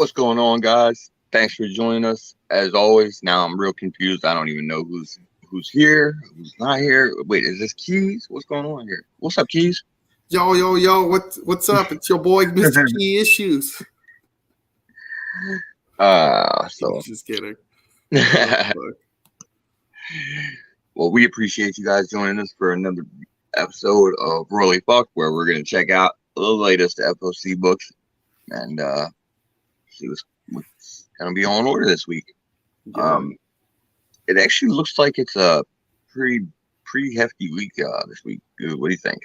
What's going on, guys? Thanks for joining us. As always, now I'm real confused. I don't even know who's here, who's not here. Wait, is this Keys? What's going on here? What's up, Keys? Yo, what's up? It's your boy, Mr. Key Issues. So Just kidding. well, we appreciate you guys joining us for another episode of Royally Fucked, where we're gonna check out the latest FOC books and see what's gonna be on order this week. Yeah. It actually looks like it's a pretty hefty week this week. What do you think?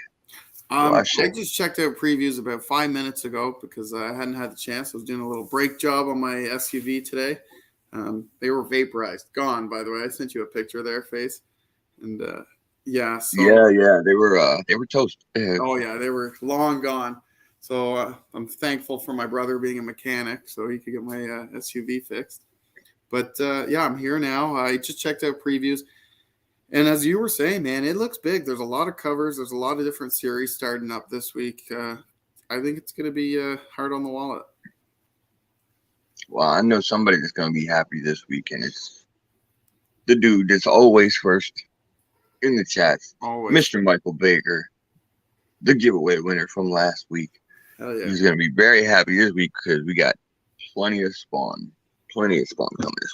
I just checked out previews about 5 minutes ago because I hadn't had the chance. I was doing a little brake job on my SUV today. They were vaporized, gone. By the way, I sent you a picture of their face, and yeah, they were toast. Oh yeah, they were long gone. So I'm thankful for my brother being a mechanic, so he could get my SUV fixed. But yeah, I'm here now. I just checked out previews. And as you were saying, man, it looks big. There's a lot of covers. There's a lot of different series starting up this week. I think it's going to be hard on the wallet. Well, I know somebody that's going to be happy this week, and it's the dude that's always first in the chats, Always. Mr. Michael Baker, the giveaway winner from last week. Hell yeah. He's going to be very happy this week because we got plenty of spawn coming this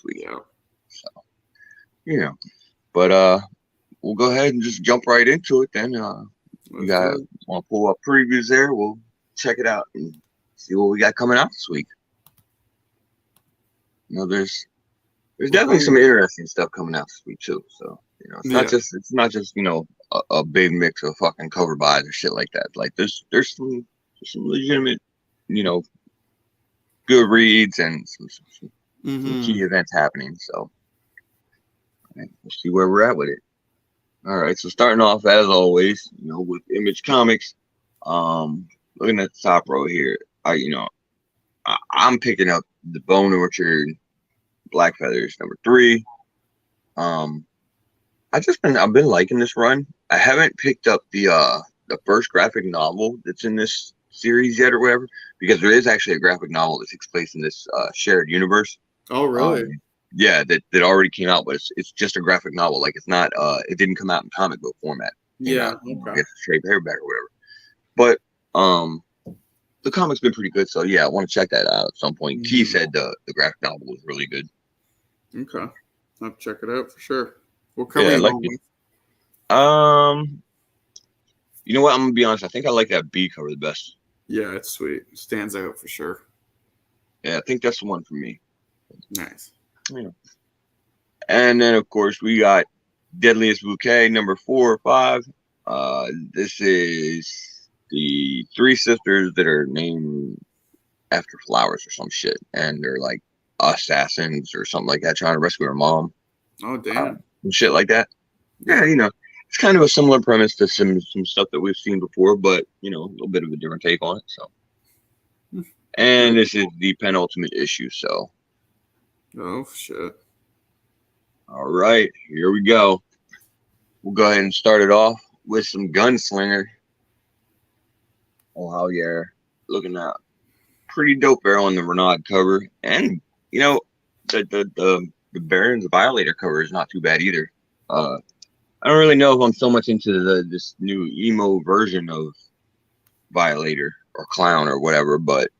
week. Yeah. So, but we'll go ahead and just jump right into it then. We want to pull up previews there. We'll check it out and see what we got coming out this week. There's definitely some interesting stuff coming out this week too. So it's not just a big mix of fucking cover buys or shit like that. Like there's some legitimate good reads and some key events happening. So we'll see where we're at with it. All right, so starting off as always, with Image Comics. Looking at the top row here, I'm picking up the Bone Orchard Black Feathers #3. I've been liking this run. I haven't picked up the first graphic novel that's in this series yet or whatever, because there is actually a graphic novel that takes place in this shared universe. Oh, really? Yeah, that already came out, but it's just a graphic novel. Like it's not it didn't come out in comic book format. Yeah, okay. It's a trade paperback or whatever. But the comic's been pretty good, so yeah, I want to check that out at some point. He said the graphic novel was really good. Okay, I'll check it out for sure. What cover you like it? You know what? I'm gonna be honest. I think I like that B cover the best. Yeah, it's sweet. It stands out for sure. Yeah, I think that's the one for me. Nice. Yeah. And then of course we got Deadliest Bouquet #4 or 5. This is the 3 sisters that are named after flowers or some shit, and they're like assassins or something like that, trying to rescue her mom. Oh damn. And shit like that. Yeah, it's kind of a similar premise to some stuff that we've seen before, but a little bit of a different take on it. So, and this is the penultimate issue. So, oh shit. All right, here we go. We'll go ahead and start it off with some Gunslinger. Oh hell yeah, looking at pretty dope barrel on the Renaud cover, and the Baron's Violator cover is not too bad either. I don't really know if I'm so much into this new emo version of Violator or Clown or whatever, but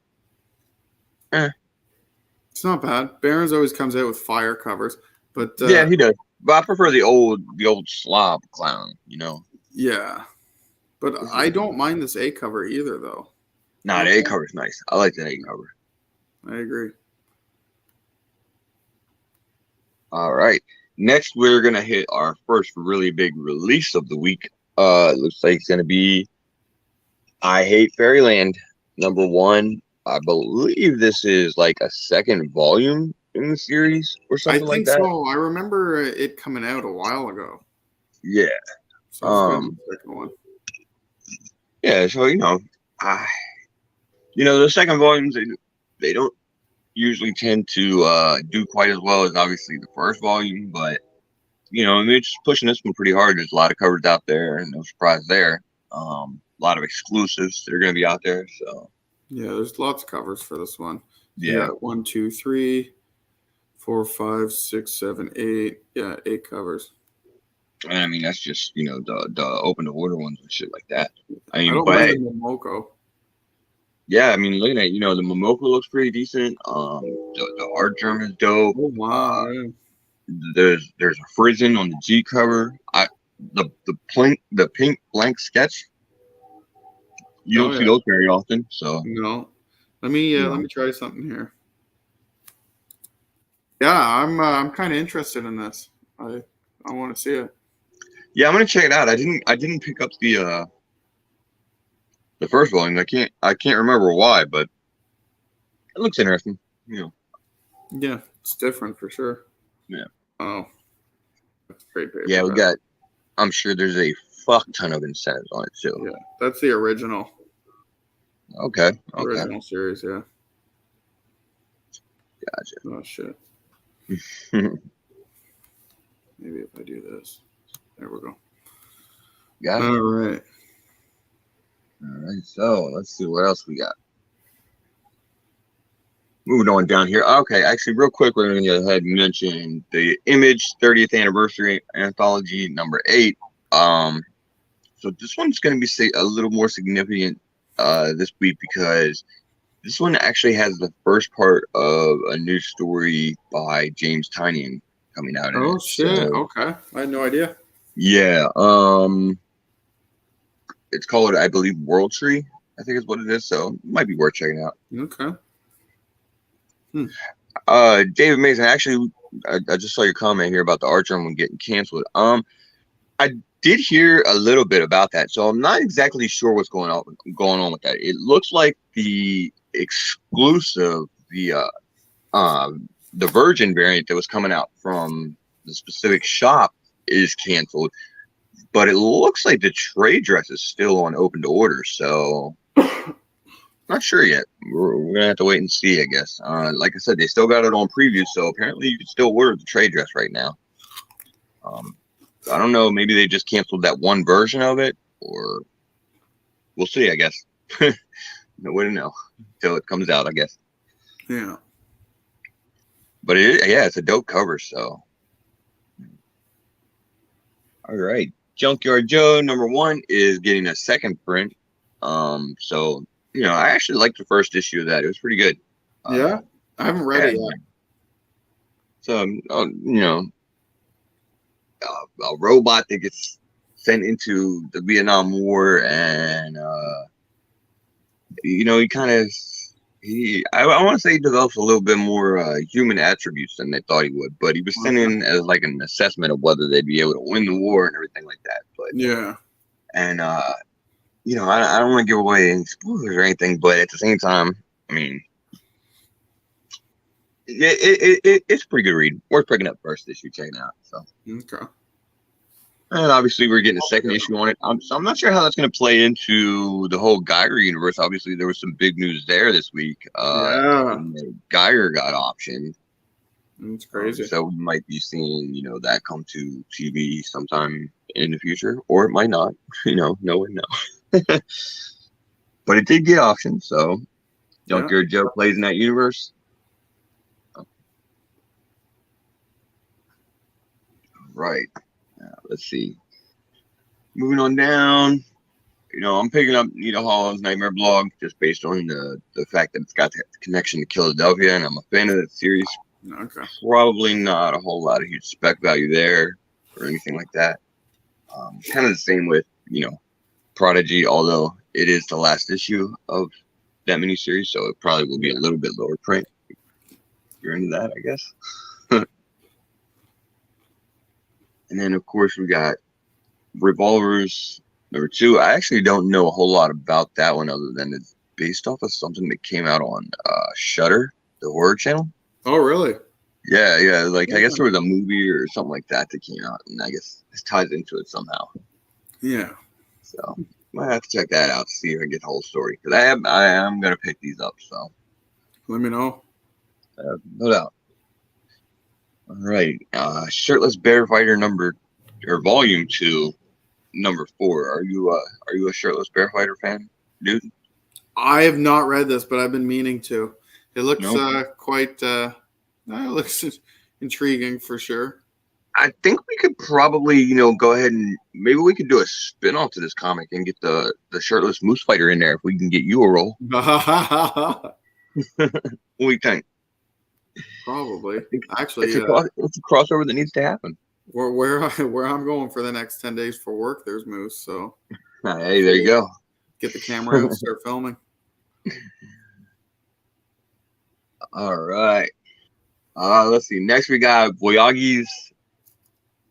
it's not bad. Barron's always comes out with fire covers, but yeah, he does. But I prefer the old slob Clown, Yeah, but I don't mind this A cover either, though. Nah, the A cover's nice. I like the A cover. I agree. All right. Next, we're going to hit our first really big release of the week. Looks like it's going to be I Hate Fairyland #1. I believe this is like a second volume in the series or something like that. I think so. I remember it coming out a while ago. Yeah. So the second one. Yeah, so, the second volumes, they don't usually tend to do quite as well as obviously the first volume, but they're just pushing this one pretty hard. There's a lot of covers out there, and no surprise there. A lot of exclusives that are going to be out there. So yeah, there's lots of covers for this one. Yeah, Yeah. 1, 2, 3, 4, 5, 6, 7, 8. Yeah, 8 covers. And I mean, that's just, the open to order ones and shit like that. I I mean, don't mind but the Momoko. yeah, I mean, looking at, the Momoko looks pretty decent. The art germ is dope. Oh wow, yeah. There's a Frizen on the G cover. The pink blank sketch. You Oh don't see yeah. those very often, so No. you Let know. me try something here. Yeah, I'm kind of interested in this. I want to see it. Yeah, I'm gonna check it out. I didn't pick up the first volume. I can't remember why, but it looks interesting. Yeah, it's different for sure. Yeah. Oh, that's great Yeah, paperback. I'm sure there's a fuck ton of incentives on it too. Yeah, that's the original Okay. Okay. original series. Yeah. Gotcha. Oh shit. Maybe if I do this. There we go. Got it. All right. All right. So let's see what else we got. Moving on down here. Okay, actually, real quick, we're going to go ahead and mention the Image 30th Anniversary Anthology #8. So this one's going to be a little more significant this week because this one actually has the first part of a new story by James Tynion coming out in Oh it. shit. So Okay. I had no idea. yeah, it's called, I believe, World Tree. I think is what it is. So it might be worth checking out. Okay. David Mason, actually, I just saw your comment here about the Archer one getting canceled. I did hear a little bit about that, so I'm not exactly sure what's going on with that. It looks like the exclusive, the Virgin variant that was coming out from the specific shop is canceled, but it looks like the trade dress is still on open to order. So not sure yet. We're gonna have to wait and see, I guess. Like I said, they still got it on preview, so apparently you can still order the trade dress right now. I don't know. Maybe they just canceled that one version of it, or we'll see. I guess. No way to know until it comes out, I guess. Yeah. But it's a dope cover. So, all right, Junkyard Joe #1 is getting a second print. So I actually liked the first issue of that. It was pretty good. Yeah. I haven't read it yet. So, a robot that gets sent into the Vietnam War, and he I want to say he develops a little bit more human attributes than they thought he would, but he was sent in as like an assessment of whether they'd be able to win the war and everything like that. But Yeah. and I don't want to give away any spoilers or anything, but at the same time, I mean, it's a pretty good read. Worth picking up first issue, checking out. So. Okay. And obviously, we're getting a second issue on it. So I'm not sure how that's going to play into the whole Geiger universe. Obviously, there was some big news there this week. Yeah. Geiger got optioned. It's crazy. So we might be seeing, that come to TV sometime in the future, or it might not. No one knows. But it did get optioned, so Junkyard Joe plays in that universe. Right. Let's see. Moving on down, I'm picking up Nita Hollow's Nightmare Blog just based on the fact that it's got that connection to Philadelphia, and I'm a fan of that series. Okay. Probably not a whole lot of huge spec value there or anything like that. Kind of the same with, Prodigy, although it is the last issue of that miniseries, so it probably will be a little bit lower print. If you're into that, I guess. And then, of course, we got Revolvers #2. I actually don't know a whole lot about that one other than it's based off of something that came out on Shudder, the horror channel. Oh, really? Yeah. Like, I guess there was a movie or something like that came out, and I guess this ties into it somehow. Yeah. So, might have to check that out to see if I get the whole story. Because I am going to pick these up, so. Let me know. No doubt. All right. Shirtless Bear Fighter Volume 2, #4. Are you a Shirtless Bear Fighter fan, dude? I have not read this, but I've been meaning to. It looks Nope. quite. It looks intriguing for sure. I think we could probably, go ahead and maybe we could do a spin-off to this comic and get the shirtless moose fighter in there if we can get you a role. What do you think? Probably. I think Actually, it's a crossover that needs to happen. where I'm going for the next 10 days for work, there's moose. So Hey, there you go. get the camera out and start filming. All right. Let's see. Next we got Voyagi's.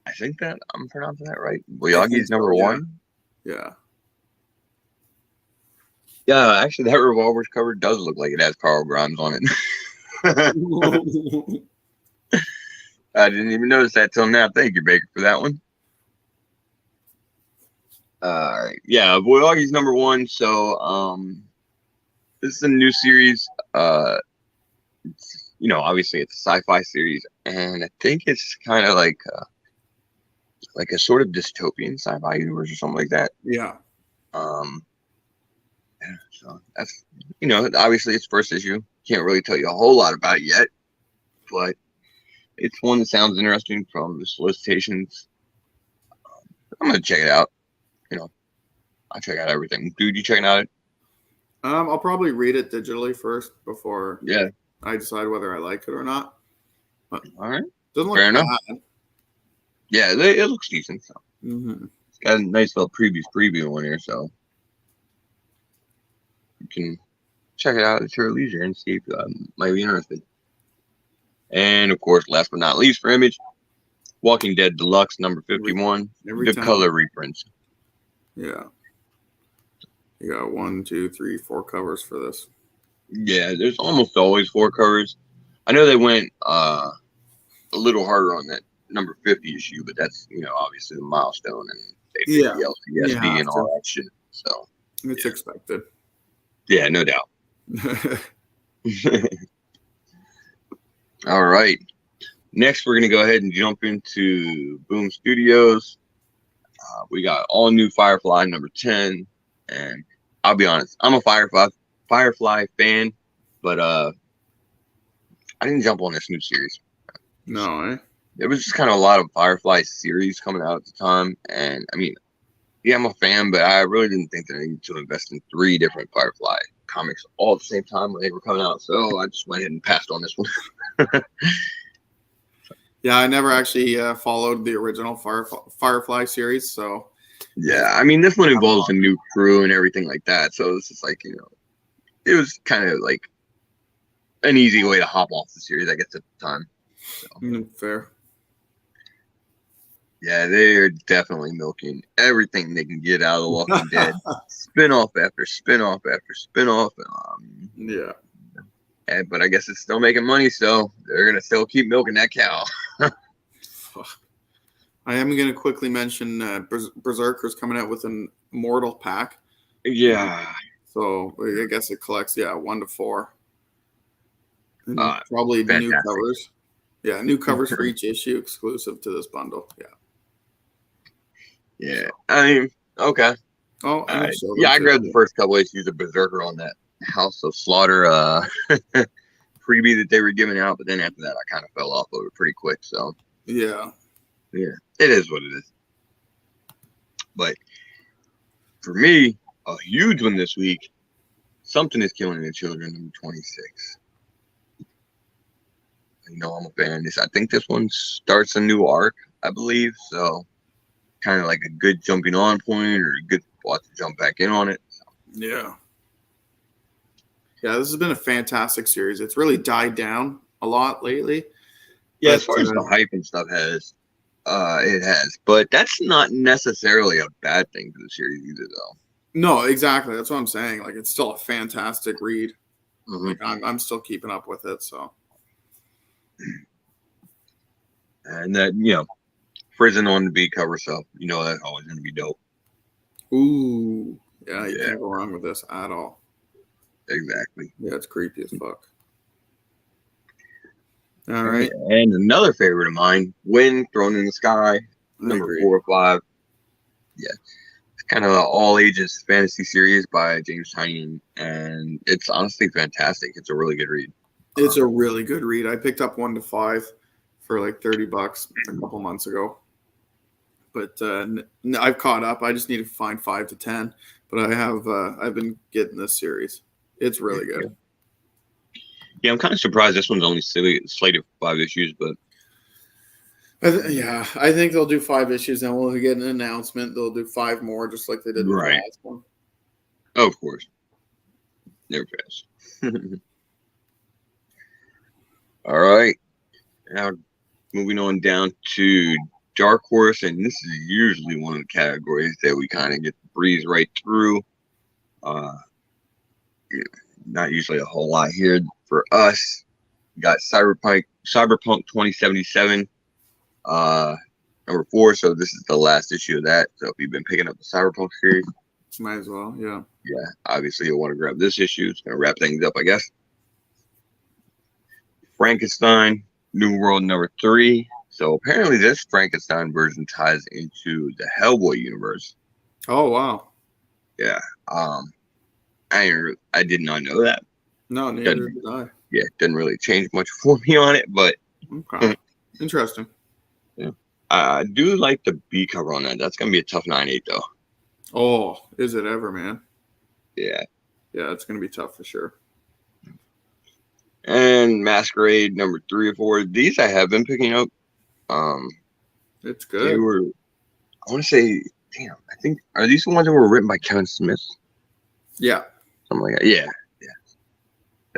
I think that I'm pronouncing that right. I think Voyagi's so, number yeah. one. Yeah. Yeah, actually, that Revolver's cover does look like it has Carl Grimes on it. I didn't even notice that till now. Thank you, Baker, for that one. All right. Yeah, Voyagi's number one. So, this is a new series. Obviously it's a sci-fi series, and I think it's kind of like a sort of dystopian sci-fi universe or something like that. Yeah. Yeah, so that's obviously it's first issue. Can't really tell you a whole lot about it yet, but it's one that sounds interesting from the solicitations. I'm gonna check it out. I'll check out everything. Dude, you checking out it? I'll probably read it digitally first before Yeah. I decide whether I like it or not. But All right. doesn't look Fair enough. bad. Yeah, it looks decent. So Mm-hmm. it's got a nice little preview in here, so you can check it out at your leisure and see if you might be interested. And of course, last but not least, for Image, Walking Dead Deluxe number 51, Every the time. color reprints. Yeah. You got 1, 2, 3, 4 covers for this. Yeah, there's almost always 4 covers. I know they went a little harder on that number 50 issue, but that's obviously the milestone, and they did the LCSD and all that shit. So it's expected. Yeah, no doubt. All right. Next, we're going to go ahead and jump into Boom Studios. We got all new Firefly number 10. And I'll be honest, I'm a Firefly fan, but I didn't jump on this new series. No, eh? There was just kind of a lot of Firefly series coming out at the time. And I mean, yeah, I'm a fan, but I really didn't think that I needed to invest in 3 different Firefly comics all at the same time when they were coming out. So I just went ahead and passed on this one. Yeah, I never actually followed the original Firefly series. So yeah, I mean, this one involves a new crew and everything like that. So it's just like, it was kind of like an easy way to hop off the series, I guess, at the time. So. Fair. Yeah, they're definitely milking everything they can get out of The Walking Dead. Spin-off after spin-off after spin-off. Yeah. But I guess it's still making money, so they're going to still keep milking that cow. I am going to quickly mention Berserker's coming out with an Immortal pack. Yeah. So I guess it collects, 1 to 4. And probably fantastic. New covers. Yeah, new covers for each issue exclusive to this bundle. Yeah. Yeah. I mean, okay. Oh, I grabbed the first couple issues of Berserker on that House of Slaughter freebie that they were giving out, but then after that, I kind of fell off of it pretty quick. So yeah, it is what it is. But for me, a huge one this week. Something is Killing the Children, number 26. I'm a fan of this. I think this one starts a new arc, I believe. So kind of like a good jumping on point or a good spot to jump back in on it. So. Yeah. Yeah, this has been a fantastic series. It's really died down a lot lately. Yeah, as far as the hype and stuff it has. But that's not necessarily a bad thing for the series either, though. No, exactly. That's what I'm saying. Like, it's still a fantastic read. Mm-hmm. Like, I'm still keeping up with it, so. And that, Prison on the beat cover stuff, that's always going to be dope. Ooh. Yeah, you can't go wrong with this at all. Exactly. Yeah, it's creepy as fuck. All right. And another favorite of mine, Wind Thrown in the Sky, number 4 or 5. Yeah. It's kind of an all ages fantasy series by James Tynion, and it's honestly fantastic. It's a really good read. It's a really good read. I picked up 1 to 5 for like $30 a couple months ago. But I've caught up. I just need to find 5 to 10. But I've been getting this series. It's really good. Yeah, I'm kind of surprised this one's only slated for 5 issues, but I think they'll do 5 issues, and we'll get an announcement. They'll do 5 more, just like they did with the last one. Oh, of course. Never fails. All right. Now, moving on down to Dark Horse, and this is usually one of the categories that we kind of get to breeze right through. Not usually a whole lot here for us. We got Cyberpunk 2077, number 4. So this is the last issue of that. So if you've been picking up the Cyberpunk series, might as well, yeah. Yeah, obviously you'll want to grab this issue. It's gonna wrap things up, I guess. Frankenstein, New World number 3. So apparently this Frankenstein version ties into the Hellboy universe. Oh wow. Yeah. I did not know that. No, neither did I. Yeah, it didn't really change much for me on it, but okay. Interesting. Yeah. I do like the B cover on that. That's gonna be a tough 9/8 though. Oh, is it ever, man? Yeah. Yeah, it's gonna be tough for sure. And Masquerade number 3 or 4. These I have been picking up. It's good. They were, I want to say, damn, I think, are these the ones that were written by Kevin Smith? Yeah. Something like that. Yeah.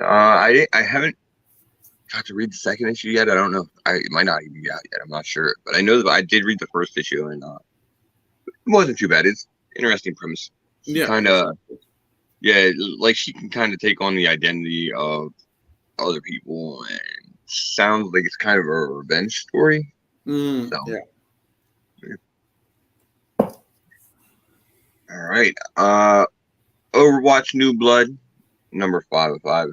I haven't got to read the second issue yet. I don't know. It might not even be out yet. I'm not sure. But I know that I did read the first issue, and it wasn't too bad. It's interesting premise. Yeah. Kind of, yeah, like she can kind of take on the identity of other people, and sounds like it's kind of a revenge story. Yeah. All right. Overwatch New Blood, number 5 of 5.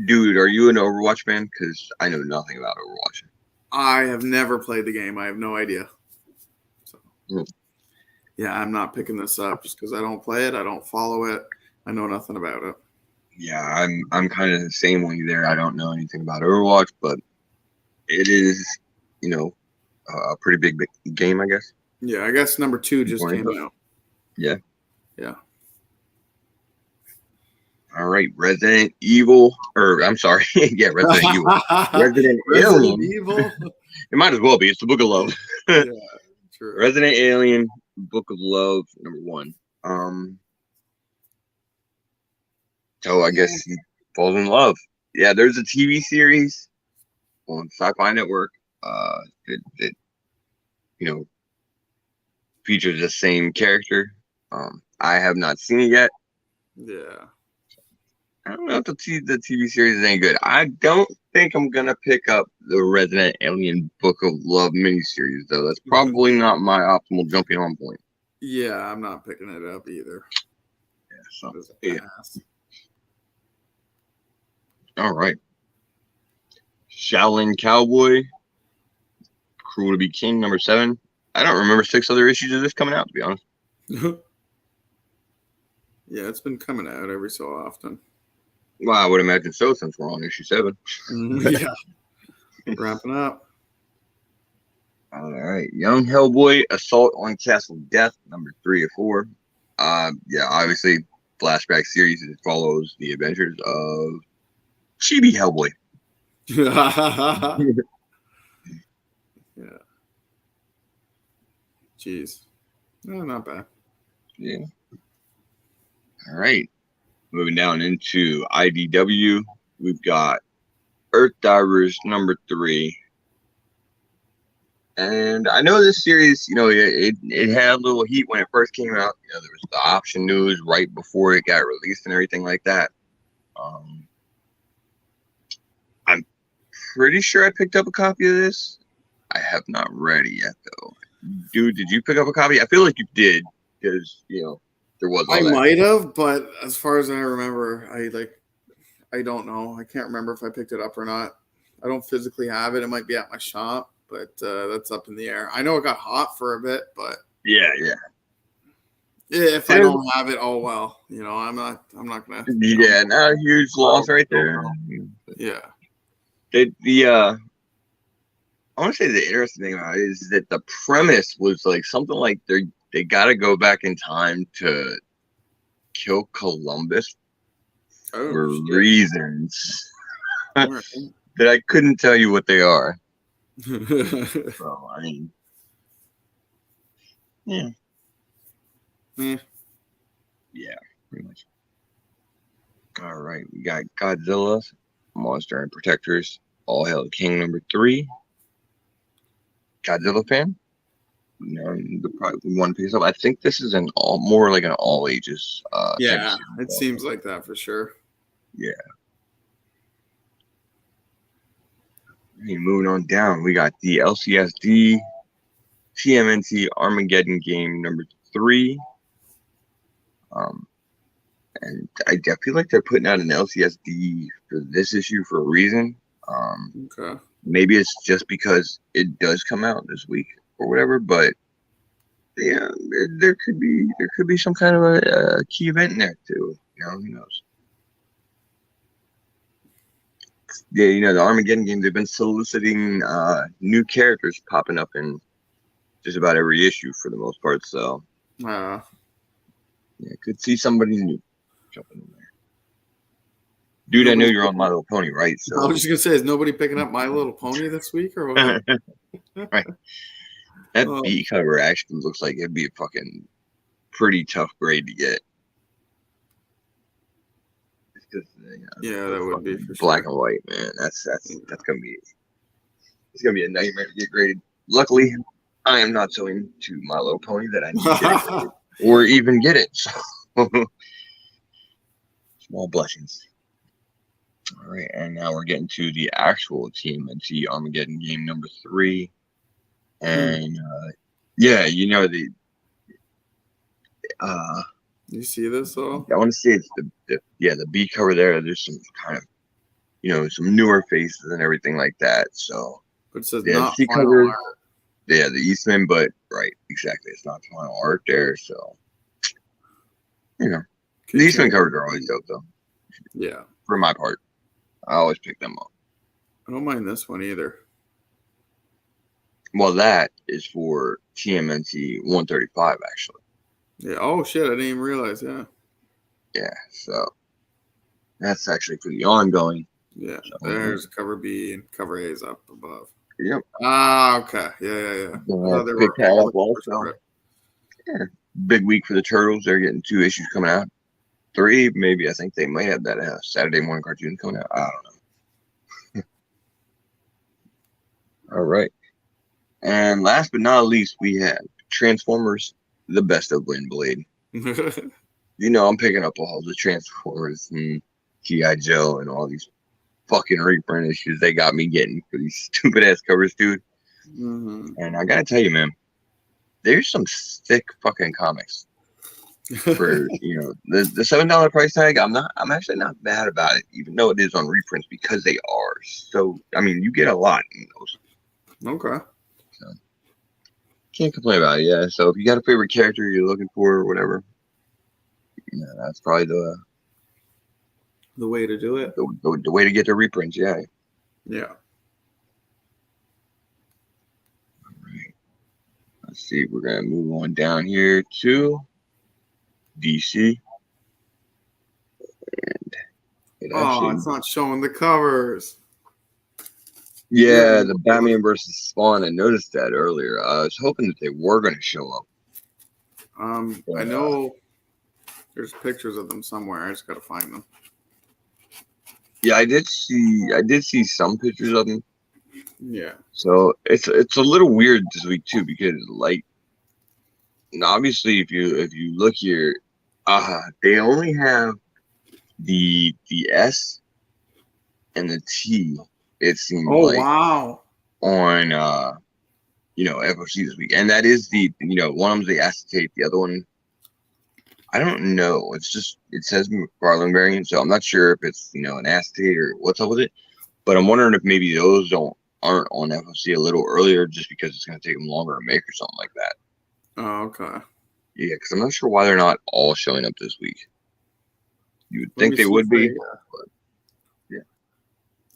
Dude, are you an Overwatch fan? Because I know nothing about Overwatch. I have never played the game. I have no idea. So, yeah, I'm not picking this up just because I don't play it. I don't follow it. I know nothing about it. Yeah, I'm kind of the same way there. I don't know anything about Overwatch, but it is, a pretty big game, I guess. Yeah, I guess number 2 just came out. Yeah. Yeah. All right, Resident Evil, Resident Evil. Resident Evil. It might as well be. It's the Book of Love. Yeah, true. Resident Alien, Book of Love, number 1. So I guess he falls in love. Yeah, there's a TV series on Sci-Fi Network that features the same character. I have not seen it yet. Yeah. I don't know if the TV series is any good. I don't think I'm gonna pick up the Resident Alien Book of Love miniseries though. That's probably not my optimal jumping on point. Yeah, I'm not picking it up either. Yeah. All right. Shaolin Cowboy, Cruel to Be King, number 7. I don't remember 6 other issues of this coming out, to be honest. Yeah, it's been coming out every so often. Well, I would imagine so, since we're on issue 7. Yeah. Wrapping up. All right. Young Hellboy, Assault on Castle Death, number 3 or 4. Yeah, obviously, flashback series. It follows the adventures of Chibi Hellboy. Yeah. Jeez. No, not bad. Yeah. All right. Moving down into IDW, we've got Earth Divers number 3. And I know this series, it had a little heat when it first came out. There was the option news right before it got released and everything like that. I'm pretty sure I picked up a copy of this. I have not read it yet, though. Dude, did you pick up a copy? I feel like you did, because there was. I might have, but as far as I remember, I don't know. I can't remember if I picked it up or not. I don't physically have it. It might be at my shop, but that's up in the air. I know it got hot for a bit, but yeah. If I don't have it, oh well. I'm not gonna. Yeah, not a huge loss right there. Yeah. I want to say the interesting thing about it is that the premise was like something like they got to go back in time to kill Columbus for reasons Right. that I couldn't tell you what they are. So I mean, yeah, pretty much. All right, we got Godzilla, Monster and Protectors, All Hail the King #3. Godzilla fan? No, you probably want to pick this up. I think this is more like an all ages. Yeah, it seems like that for sure. Yeah. Moving on down, we got the LCSD TMNT Armageddon game #3. And I feel like they're putting out an LCSD for this issue for a reason. Okay. Maybe it's just because it does come out this week or whatever, but yeah, there could be some kind of a key event in there too. Who knows? Yeah, the Armageddon game, they've been soliciting new characters popping up in just about every issue for the most part. So yeah, could see somebody new jumping in there. Dude, I know you're on My Little Pony, right? So I was just gonna say, is nobody picking up My Little Pony this week or what? Right. That B cover actually looks like it'd be a fucking pretty tough grade to get. Yeah, that would be for black sure. and white, man. That's gonna be a nightmare to get graded. Luckily, I am not so into My Little Pony that I need to get it graded or even get it. So small blessings. All right, and now we're getting to the actual TMNT Armageddon game #3, and yeah, the you see this all? I want to say it's the B cover there. There's some kind of some newer faces and everything like that. So But it says yeah, not C final cover. art. Yeah, the Eastman, but right, exactly. It's not final art there, so the Eastman covers are always dope though. Yeah. For my part, I always pick them up. I don't mind this one either. Well, that is for TMNT 135 actually. Yeah. Oh shit! I didn't even realize. Yeah. Yeah. So that's actually for the ongoing. Yeah. There's cover B and cover A is up above. Yep. Ah. Okay. Yeah. Pick that up also. Yeah. Big week for the Turtles. They're getting 2 issues coming out. 3, maybe. I think they might have that Saturday morning cartoon coming out. I don't know. All right. And last but not least, we have Transformers, the best of Wind Blade. I'm picking up all the Transformers and G.I. Joe and all these fucking reprint issues they got me getting for these stupid ass covers, dude. Mm-hmm. And I gotta tell you, man, there's some thick fucking comics for the $7 price tag. I'm actually not mad about it, even though it is on reprints, because they are so. I mean, you get a lot in those. Okay. So can't complain about it. Yeah. So if you got a favorite character you're looking for or whatever, that's probably the way to do it. The way to get the reprints. Yeah. Yeah. All right. Let's see. We're gonna move on down here to DC. And it's not showing the covers. Yeah, the Batman versus Spawn. I noticed that earlier. I was hoping that they were going to show up. I know there's pictures of them somewhere. I just got to find them. Yeah, I did see some pictures of them. Yeah. So it's a little weird this week too, because obviously if you look here, they only have the S and the T. It seems wow. On FOC this week, and that is the one of them's the acetate, the other one I don't know. It says McFarlane variant, so I'm not sure if it's an acetate or what's up with it. But I'm wondering if maybe those aren't on FOC a little earlier, just because it's going to take them longer to make or something like that. Oh, okay. Yeah, because I'm not sure why they're not all showing up this week. You would think they would be.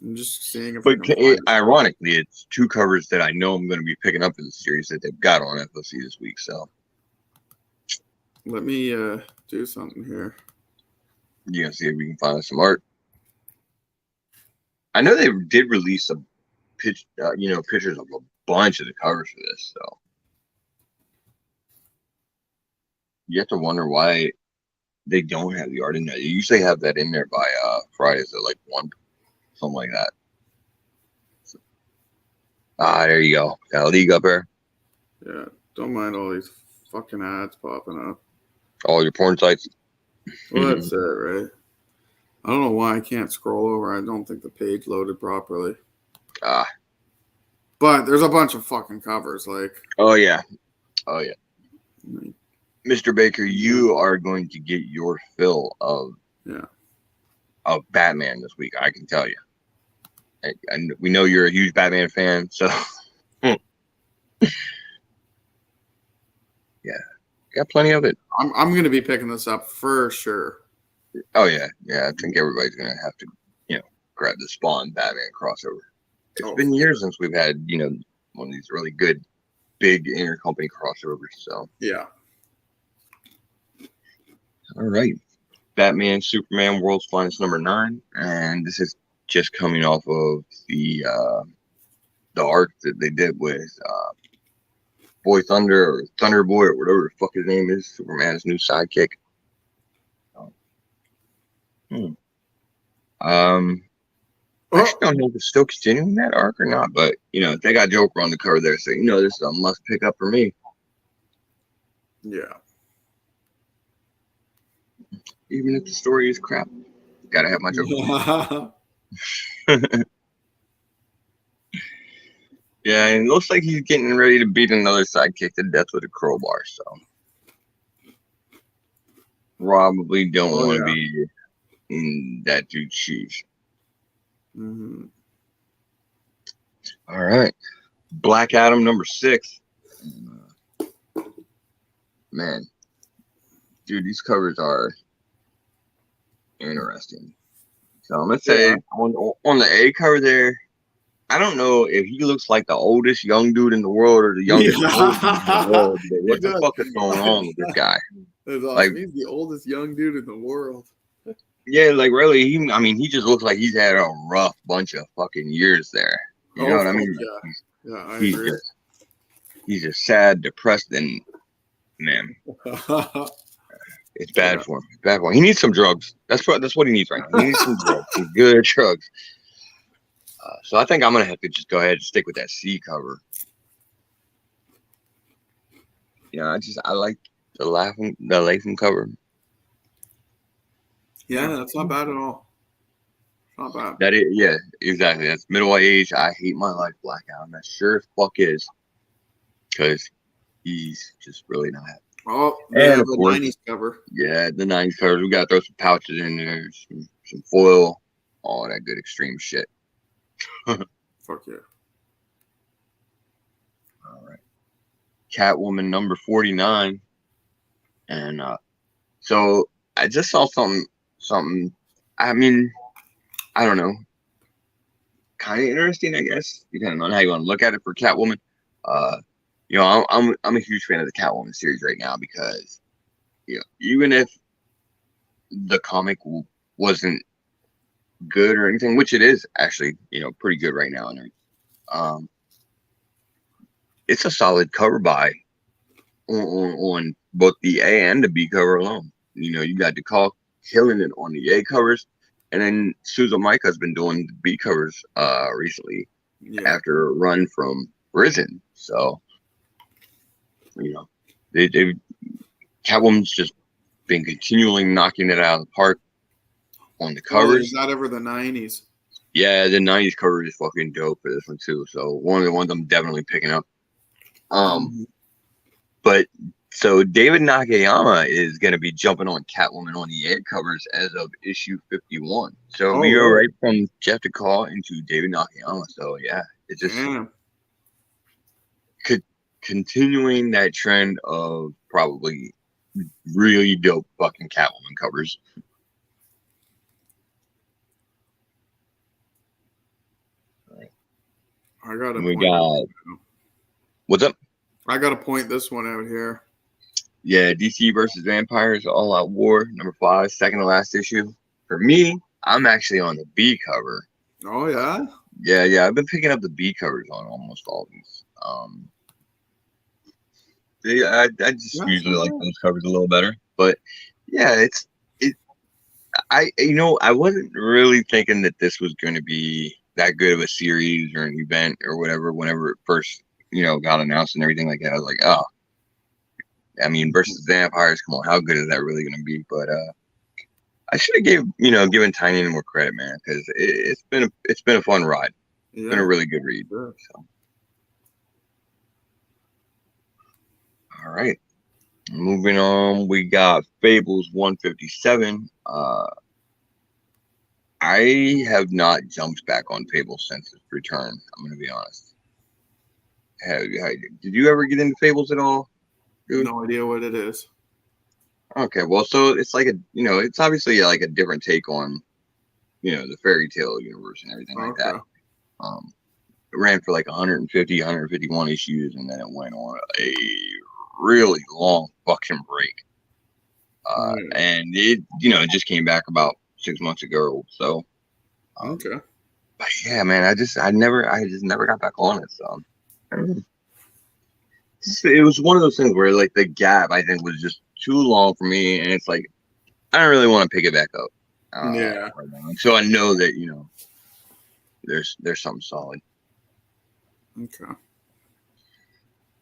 I'm just seeing if I But can find it. ironically, it's two covers that I know I'm going to be picking up in the series that they've got on FOC this week. So Let me do something here. you're gonna see if we can find some art. I know they did release some pictures of a bunch of the covers for this. So you have to wonder why they don't have the art in there. You usually have that in there by Fridays at like 1, something like that. So, there you go. Got a league up there. Yeah, don't mind all these fucking ads popping up. All your porn sites. Well, that's it, right? I don't know why I can't scroll over. I don't think the page loaded properly. But there's a bunch of fucking covers. Like, oh yeah. Mr. Baker, you are going to get your fill of Batman this week. I can tell you. And we know you're a huge Batman fan, so yeah, got plenty of it. I'm going to be picking this up for sure. Oh yeah. I think everybody's going to have to, grab the Spawn Batman crossover. It's been years since we've had, one of these really good, big intercompany crossovers. So yeah. All right, Batman, Superman, World's Finest #9, and this is just coming off of the arc that they did with Boy Thunder or Thunder Boy or whatever the fuck his name is, Superman's new sidekick. I actually don't know if it's still continuing that arc or not, but they got Joker on the cover there, so this is a must pick up for me. Yeah. Even if the story is crap, gotta have my Joker. Yeah, and it looks like he's getting ready to beat another sidekick to death with a crowbar, so probably don't want to be in that dude's shoes. Mm-hmm. All right, Black Adam #6. Man, dude, these covers are interesting. So I'm gonna say on the A cover there, I don't know if he looks like the oldest young dude in the world or the youngest old dude in the world. But what the fuck is going on with this guy? That's awesome. Like, he's the oldest young dude in the world. Yeah, like really, he just looks like he's had a rough bunch of fucking years there. You know what I mean? Yeah, I he's agree. He's just sad, depressed, and man, it's bad for him. It's bad for him. He needs some drugs. That's what he needs right now. He needs some drugs. Some good drugs. So I think I'm gonna have to just go ahead and stick with that C cover. I like the Latham cover. Yeah, that's not bad at all. Not bad. That is, yeah, exactly. That's middle age. I hate my life, Black Adam. That sure as fuck is, because he's just really not happy. Oh, and of course, the 90s cover. Yeah, the 90s covers. We gotta throw some pouches in there, some foil, all that good extreme shit. Fuck yeah. All right. Catwoman #49. And so I just saw something. I mean, I don't know. Kind of interesting, I guess, depending on how you want to look at it for Catwoman. I'm a huge fan of the Catwoman series right now because, even if the comic wasn't good or anything, which it is actually, pretty good right now, and it's a solid cover buy on both the A and the B cover alone. You got DeCall killing it on the A covers, and then Susan Micah's been doing the B covers recently after a run from Risen. So, they Catwoman's just been continually knocking it out of the park on the covers. Is that ever the 90s? Yeah, the 90s cover is fucking dope for this one too. So one of the ones I'm definitely picking up. But so David Nakayama is going to be jumping on Catwoman on the ad covers as of issue 51. So we go right from Jeff DeCall into David Nakayama. So yeah, it's just continuing that trend of probably really dope fucking Catwoman covers. I got a We point. got what's up? I got to point this one out here. Yeah, DC versus Vampires, All Out War, number 5, second to last issue. For me, I'm actually on the B cover. Oh yeah. Yeah, I've been picking up the B covers on almost all of these. I just usually like those covers a little better, but yeah, I wasn't really thinking that this was going to be that good of a series or an event or whatever. Whenever it first, got announced and everything like that, I was like, oh, I mean, versus Vampires, come on, how good is that really going to be? But I should have given Tiny more credit, man, because it's been a fun ride. It's been a really good read. Sure. So. All right. Moving on, we got Fables 157. I have not jumped back on Fables since its return. I'm going to be honest. Did you ever get into Fables at all, dude? No idea what it is. Okay, well, so it's like it's obviously like a different take on, the fairy tale universe and everything like that. It ran for like 150, 151 issues, and then it went on a really long fucking break. And it it just came back about 6 months ago. So okay. But yeah, man, I just never got back on it. So I don't know. It was one of those things where like the gap I think was just too long for me, and it's like I don't really want to pick it back up. Yeah. Right now. So I know that there's something solid. Okay.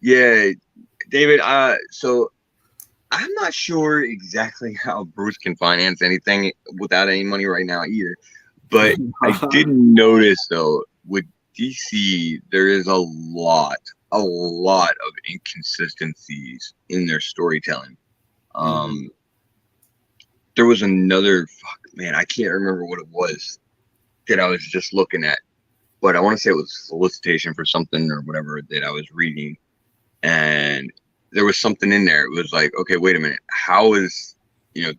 Yeah, David. So I'm not sure exactly how Bruce can finance anything without any money right now either. But I did notice though with DC there is a lot of inconsistencies in their storytelling. There was another I can't remember what it was that I was just looking at, but I want to say it was solicitation for something or whatever that I was reading, and there was something in there. It was like, okay, wait a minute, how is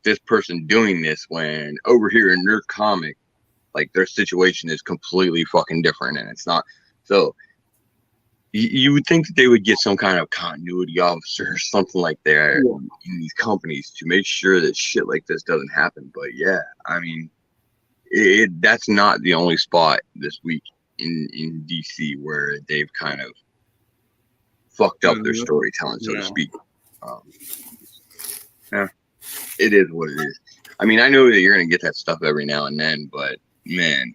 this person doing this when over here in their comic, like their situation is completely fucking different, and it's not. So you would think that they would get some kind of continuity officer or something like that in these companies to make sure that shit like this doesn't happen. But yeah, I mean, that's not the only spot this week in DC where they've kind of fucked up their storytelling, so to speak. Yeah, it is what it is. I mean, I know that you're gonna get that stuff every now and then, but man,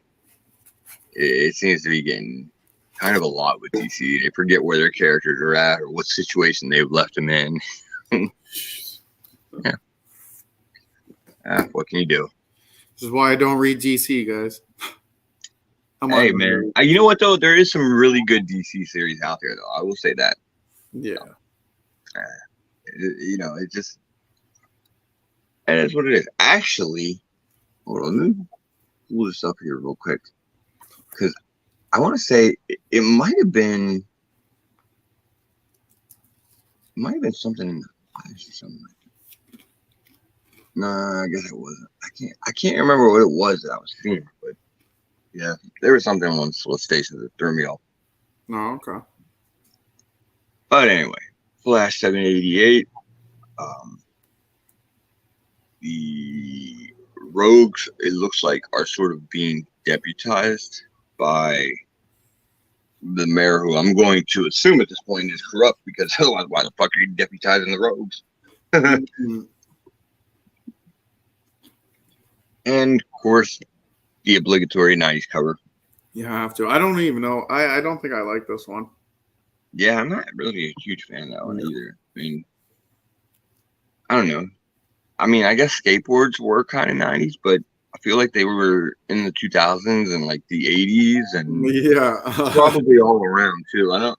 it seems to be getting kind of a lot with DC. They forget where their characters are at or what situation they've left them in. Yeah. What can you do? This is why I don't read DC, guys. Hey, man. You know what, though? There is some really good DC series out there, though. I will say that. Yeah. It just... And that's what it is. Actually, hold on. Let me pull this up here real quick. Because I want to say it might have been something in the flash or something like that. No, I guess it wasn't. I can't remember what it was that I was seeing, but yeah, there was something on solicitation that threw me off. Oh, okay. But anyway, Flash 788. The rogues, it looks like, are sort of being deputized by the mayor, who I'm going to assume at this point is corrupt, because otherwise, why the fuck are you deputizing the rogues? And of course, the obligatory 90s cover. You have to. I don't even know. I don't think I like this one. Yeah, I'm not really a huge fan of that one either. I mean, I don't know. I mean, I guess skateboards were kind of 90s, but I feel like they were in the 2000s and like the 80s and probably all around too. I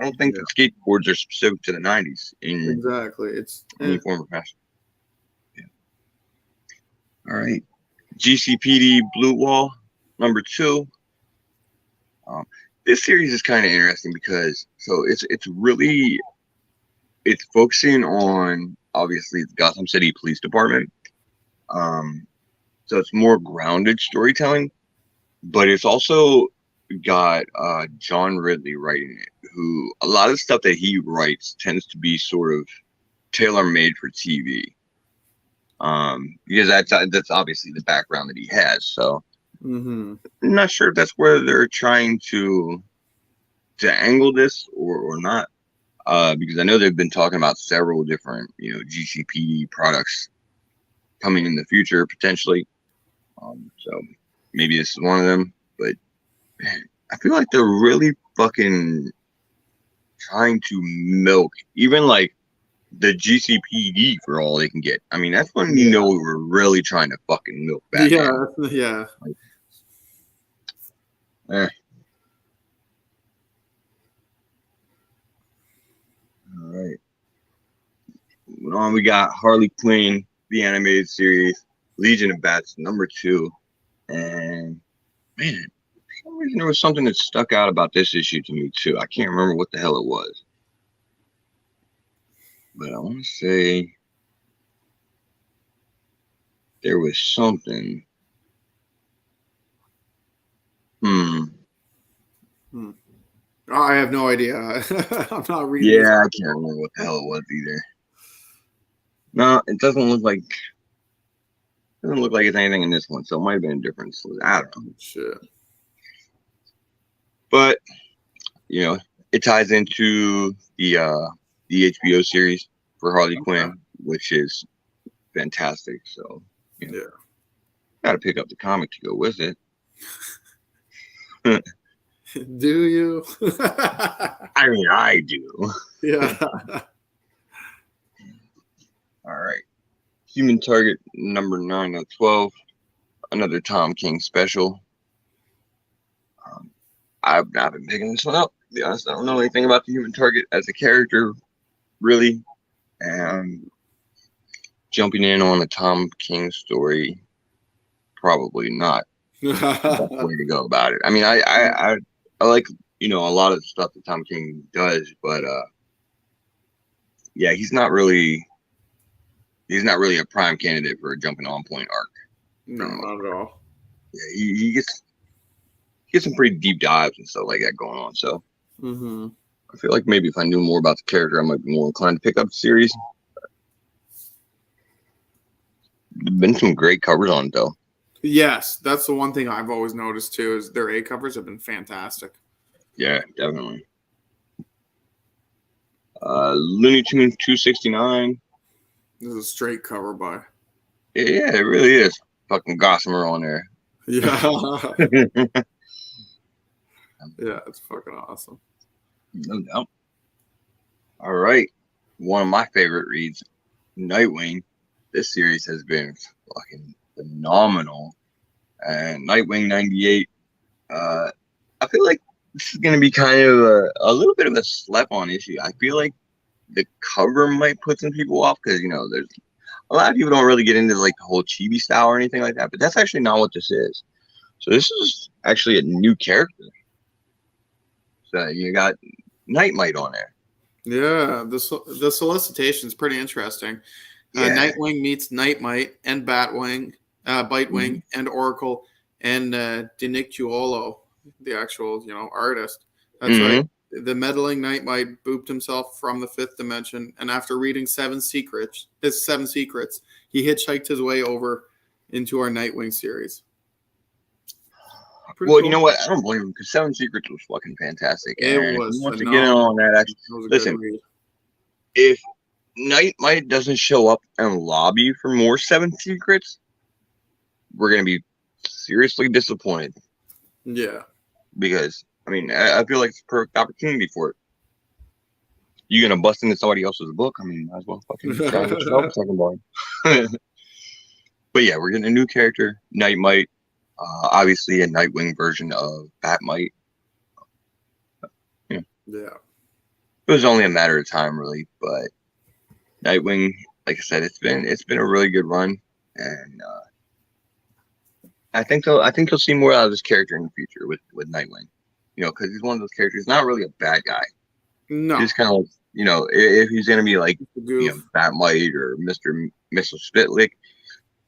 don't think that skateboards are specific to the 90s in exactly. It's any form of fashion. Yeah. All right. GCPD Blue Wall number 2. This series is kind of interesting because it's focusing on obviously the Gotham City Police Department. So it's more grounded storytelling, but it's also got John Ridley writing it, who a lot of stuff that he writes tends to be sort of tailor-made for TV. Because that's obviously the background that he has. So I'm not sure if that's where they're trying to angle this or not. Because I know they've been talking about several different, GCPD products coming in the future potentially. So maybe this is one of them. But man, I feel like they're really fucking trying to milk even like the GCPD for all they can get. I mean, that's when we were really trying to fucking milk Batman. Yeah. All right. Moving on, we got Harley Quinn, the animated series, Legion of Bats, #2. And man, for some reason there was something that stuck out about this issue to me too. I can't remember what the hell it was. But I want to say there was something. I have no idea. I'm not reading. Yeah, I can't remember what the hell it was either. No, it doesn't look like it's anything in this one, so it might have been a different. I don't know. Shit. But it ties into the HBO series for Harley Quinn, which is fantastic. So got to pick up the comic to go with it. Do you? I mean, I do. Yeah. All right. Human Target #9 of 12. Another Tom King special. I've not been picking this one up. To be honest, I don't know anything about the Human Target as a character, really. And jumping in on a Tom King story, probably not the best way to go about it. I mean, I like a lot of the stuff that Tom King does, but he's not really a prime candidate for a jumping on point arc. No, not at all. Yeah, he gets some pretty deep dives and stuff like that going on. So I feel like maybe if I knew more about the character, I might be more inclined to pick up the series. There've been some great covers on it, though. Yes, that's the one thing I've always noticed too is their A covers have been fantastic. Yeah, definitely. Looney Tunes 269. This is a straight cover by. Yeah, it really is. Fucking Gossamer on there. Yeah. Yeah, it's fucking awesome. No doubt. All right. One of my favorite reads, Nightwing. This series has been fucking phenomenal. And Nightwing 98. I feel like this is going to be kind of a little bit of a slap-on issue. I feel like the cover might put some people off because, there's a lot of people don't really get into like the whole chibi style or anything like that. But that's actually not what this is. So this is actually a new character. So you got Nightmite on there. Yeah, the solicitation is pretty interesting. Nightwing meets Nightmite and Batwing, Bitewing and Oracle and Dinicuolo, the actual artist. That's right. The meddling Nightmite booped himself from the 5th dimension, and after reading his 7 secrets, he hitchhiked his way over into our Nightwing series. Pretty cool. You know what? I don't blame him because 7 Secrets was fucking fantastic. It was. If you want to get in on that, actually, listen. If Nightmite doesn't show up and lobby for more 7 Secrets, we're gonna be seriously disappointed. Yeah. Because I feel like it's a perfect opportunity for it. You gonna bust into somebody else's book? Might as well fucking try yourself a second volume. But yeah, we're getting a new character, Nightmite. Obviously a Nightwing version of Batmite. Yeah. It was only a matter of time, really. But Nightwing, like I said, it's been a really good run, and I think you'll see more out of this character in the future with Nightwing. Because he's one of those characters, not really a bad guy. No, he's kind of like, if he's gonna be like Batmite or Mr. Spitlick,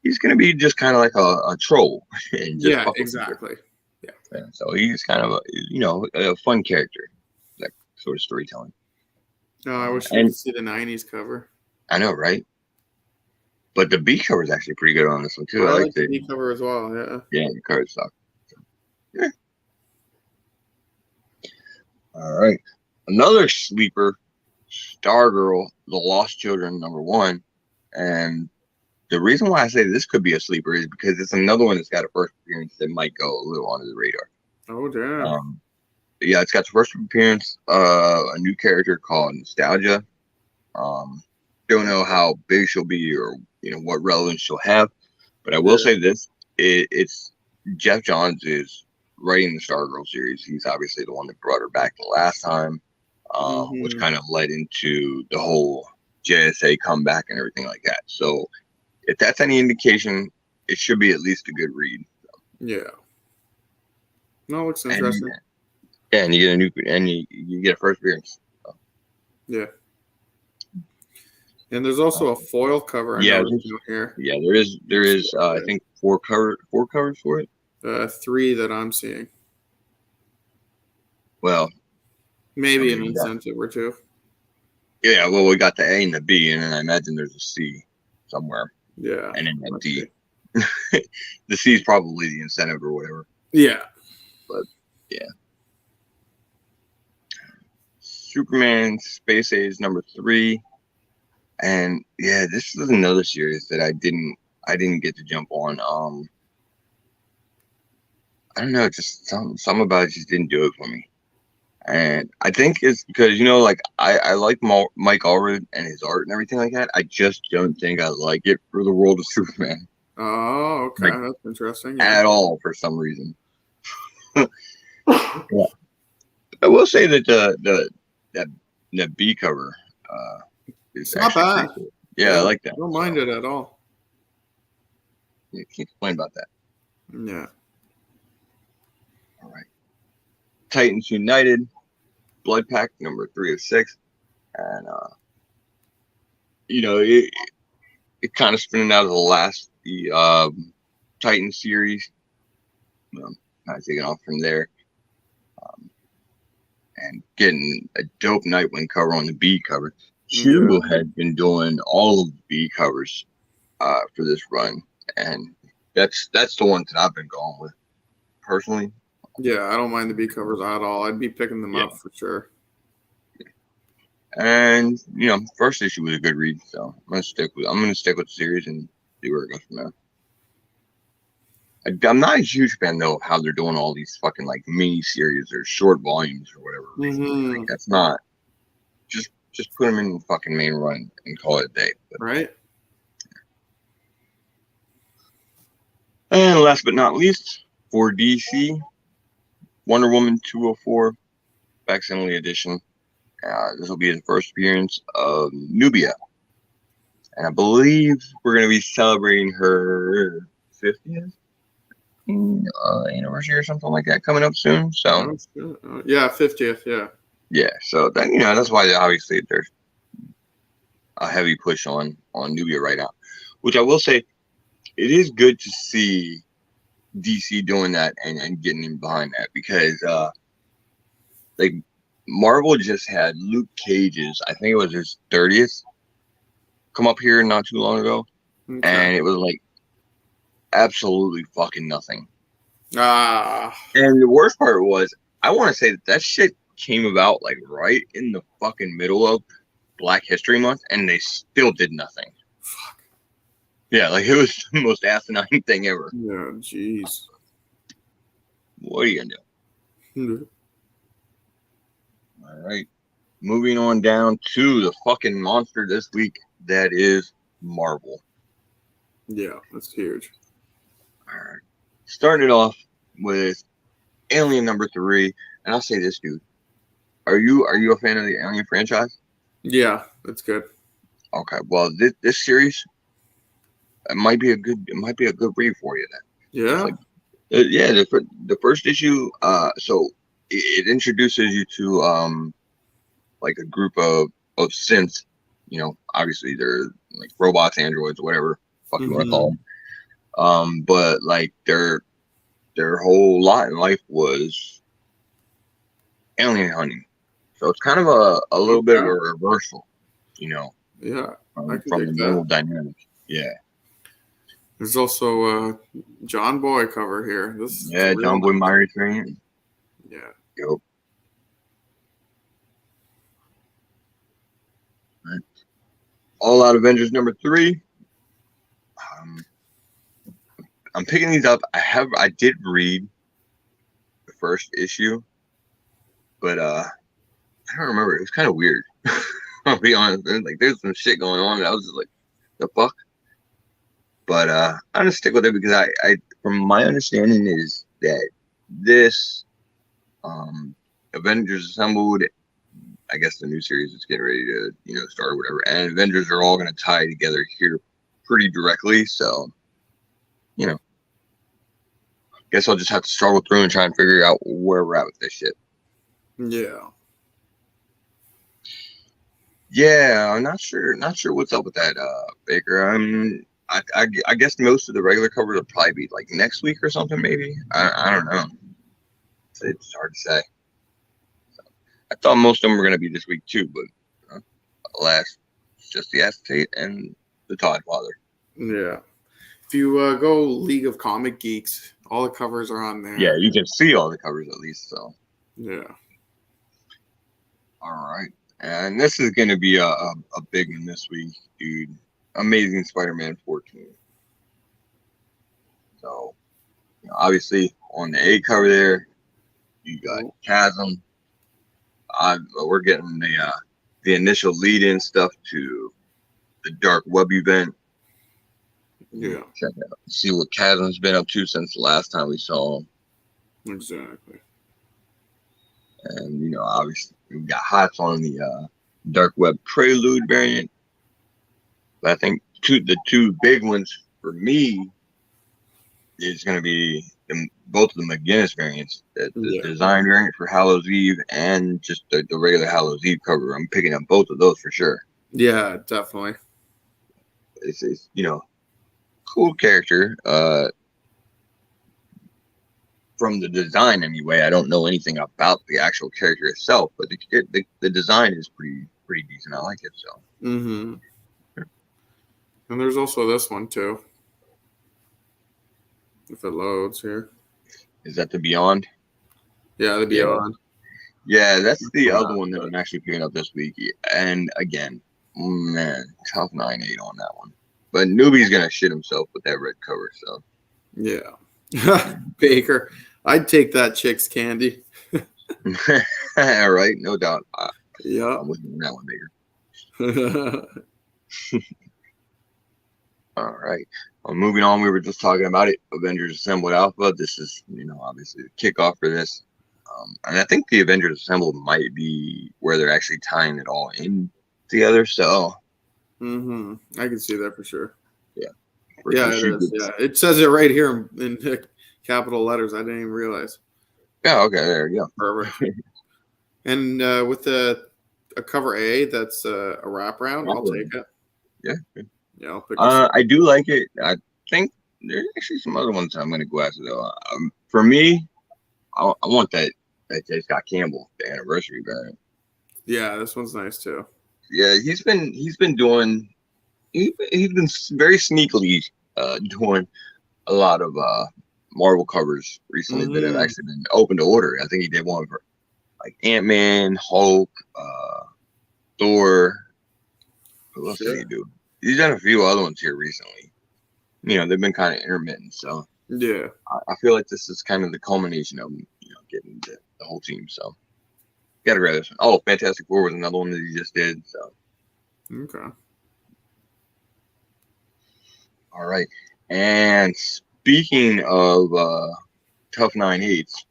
he's gonna be just kind of like a troll. And just exactly. Yeah. fan. So he's kind of a fun character, that sort of storytelling. Oh, I wish we And could see the '90s cover. I know, right? But the B cover is actually pretty good on this one too. I I like like the B cover as well. Yeah. the card stock. Yeah. All right, another sleeper, Stargirl, The Lost Children #1, and the reason why I say this could be a sleeper is because it's another one that's got a first appearance that might go a little under the radar. Oh damn. Yeah, it's got the first appearance, a new character called Nostalgia. Don't know how big she'll be or what relevance she'll have, but I will say this: it's Jeff Johns is writing the Stargirl series. He's obviously the one that brought her back the last time, which kind of led into the whole JSA comeback and everything like that. So, if that's any indication, it should be at least a good read. Yeah. No, it looks interesting. And you get you get a first appearance. So. Yeah. And there's also a foil cover. I know here. Yeah, there is. I think four covers for it. 3 that I'm seeing. Well, maybe an incentive or 2. Yeah, well, we got the A and the B, and then I imagine there's a C somewhere. Yeah, and then a D. The C is probably the incentive or whatever. Yeah, but yeah. Superman Space Age #3. And yeah, this is another series that I didn't get to jump on. I don't know, just something about it just didn't do it for me. And I think it's because like I like Mike Allred and his art and everything like that. I just don't think I like it for the world of Superman. Oh, okay, that's interesting. Yeah. At all for some reason. Yeah. I will say that the B cover it's not bad. Cool. Yeah, I like that. I don't mind it at all. You can't complain about that. Yeah. All right. Titans United, Blood Pact #3 of 6, and it kind of spinning out of the Titan series. Kind of taking off from there, and getting a dope Nightwing cover on the B cover. Hugo had been doing all of the B covers for this run, and that's the ones that I've been going with personally. Yeah, I don't mind the B covers at all. I'd be picking them up for sure. And first issue was a good read, so I'm gonna stick with the series and see where it goes from there. I'm not a huge fan though of how they're doing all these fucking like mini series or short volumes or whatever. Like, that's not just put them in the fucking main run and call it a day. But, right. And last but not least, for DC, Wonder Woman 204 Facsimile Edition. This will be the first appearance of Nubia. And I believe we're going to be celebrating her 50th anniversary or something like that coming up soon. So yeah, 50th, yeah. Yeah, so then that's why obviously there's a heavy push on Nubia right now. Which I will say, it is good to see DC doing that and getting in behind that, because like Marvel just had Luke Cage's, I think it was his 30th, come up here not too long ago, and it was like absolutely fucking nothing. And the worst part was, I want to say that shit came about like right in the fucking middle of Black History Month, and they still did nothing. Fuck. Yeah, like it was the most asinine thing ever. Yeah, jeez. What are you gonna do? All right, moving on down to the fucking monster this week. That is Marvel. Yeah, that's huge. All right, starting it off with Alien #3, and I'll say this, dude. Are you a fan of the Alien franchise? Yeah, that's good. Okay, well this series, it might be a good read for you then. Yeah. Like, the first issue. So it introduces you to like a group of synths. Obviously they're like robots, androids, whatever fuck you want to call them. But like they're their whole lot in life was alien hunting. So it's kind of a little bit of a reversal, you know, Yeah, I can from the dig normal that. dynamic. Yeah. There's also a John Boy cover here. This is Yeah, real John Boy nice. Myers variant. Yeah. Yep. Right. All Out Avengers #3. Um, I'm picking these up. I did read the first issue, but I don't remember. It was kind of weird. I'll be honest. Like there's some shit going on, and I was just like, the fuck. But I'm gonna stick with it because I from my understanding is that this Avengers Assembled, I guess the new series is getting ready to, start or whatever, and Avengers are all gonna tie together here pretty directly. So, guess I'll just have to struggle through and try and figure out where we're at with this shit. Yeah. Yeah, I'm not sure what's up with that, Baker. I guess most of the regular covers will probably be like next week or something, maybe. I don't know. It's hard to say. I thought most of them were going to be this week too, but alas, it's just the acetate and the Todd Father. Yeah. If you go League of Comic Geeks, all the covers are on there. Yeah, you can see all the covers at least. So. Yeah. All right. And this is going to be a big one this week, dude. Amazing Spider-Man 14. So, obviously, on the A cover there, you got Chasm. We're getting the initial lead-in stuff to the Dark Web event. Yeah. Check out. See what Chasm's been up to since the last time we saw him. Exactly. And, obviously, we got Hots on the Dark Web Prelude variant. But I think the two big ones for me is going to be both of the McGinnis variants, the design variant for Hallows Eve and just the regular Hallows Eve cover. I'm picking up both of those for sure. Yeah, definitely. It's cool character. From the design anyway, I don't know anything about the actual character itself, but the design is pretty decent. I like it. So. Mm-hmm. And there's also this one too. If it loads here. Is that the Beyond? Yeah, the Beyond. Yeah, that's the other one that I'm actually picking up this week. And again, man, tough 9-8 on that one. But Newbie's gonna shit himself with that red cover. So. Yeah. Baker, I'd take that chick's candy. All right, no doubt. Yeah. I'm with you on that one, Baker. All right. Well, moving on, we were just talking about it. Avengers Assembled Alpha. This is, obviously the kickoff for this. And I think the Avengers Assembled might be where they're actually tying it all in together. So. Mm-hmm. I can see that for sure. Yeah. Yeah, it is. Yeah, it says it right here in capital letters. I didn't even realize. Yeah. Okay. There you go. Perfect. And with a cover A, that's a wraparound. I'll take it. Yeah. Yeah, I'll pick. I do like it. I think there's actually some other ones I'm going to go after though. For me, I want that J. Scott Campbell, the anniversary variant. Yeah, this one's nice too. Yeah, he's been doing. He's been very sneakily doing a lot of Marvel covers recently that have actually been open to order. I think he did one for like Ant-Man, Hulk, Thor. What else did he do? He's done a few other ones here recently. They've been kind of intermittent. So yeah, I feel like this is kind of the culmination of getting the whole team. So gotta grab this one. Oh, Fantastic Four was another one that he just did. So okay. All right. And speaking of tough 9-8s,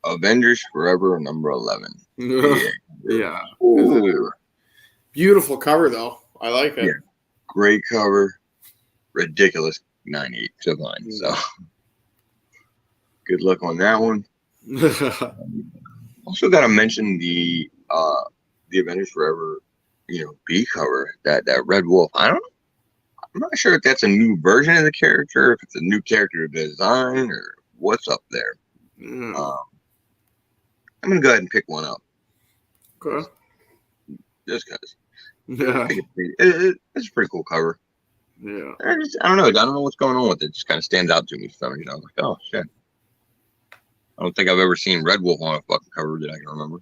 Avengers Forever #11. Yeah. Beautiful cover though. I like it. Yeah. Great cover. Ridiculous 9-8 tough 9. So good luck on that one. Also got to mention the Avengers Forever, B cover, that Red Wolf. I'm not sure if that's a new version of the character, if it's a new character design or what's up there. Yeah. I'm gonna go ahead and pick one up. Okay. Just because. Yeah. It's a pretty cool cover. Yeah. I don't know. I don't know what's going on with it. It just kind of stands out to me for some reason. I was like, oh shit. I don't think I've ever seen Red Wolf on a fucking cover that I can remember.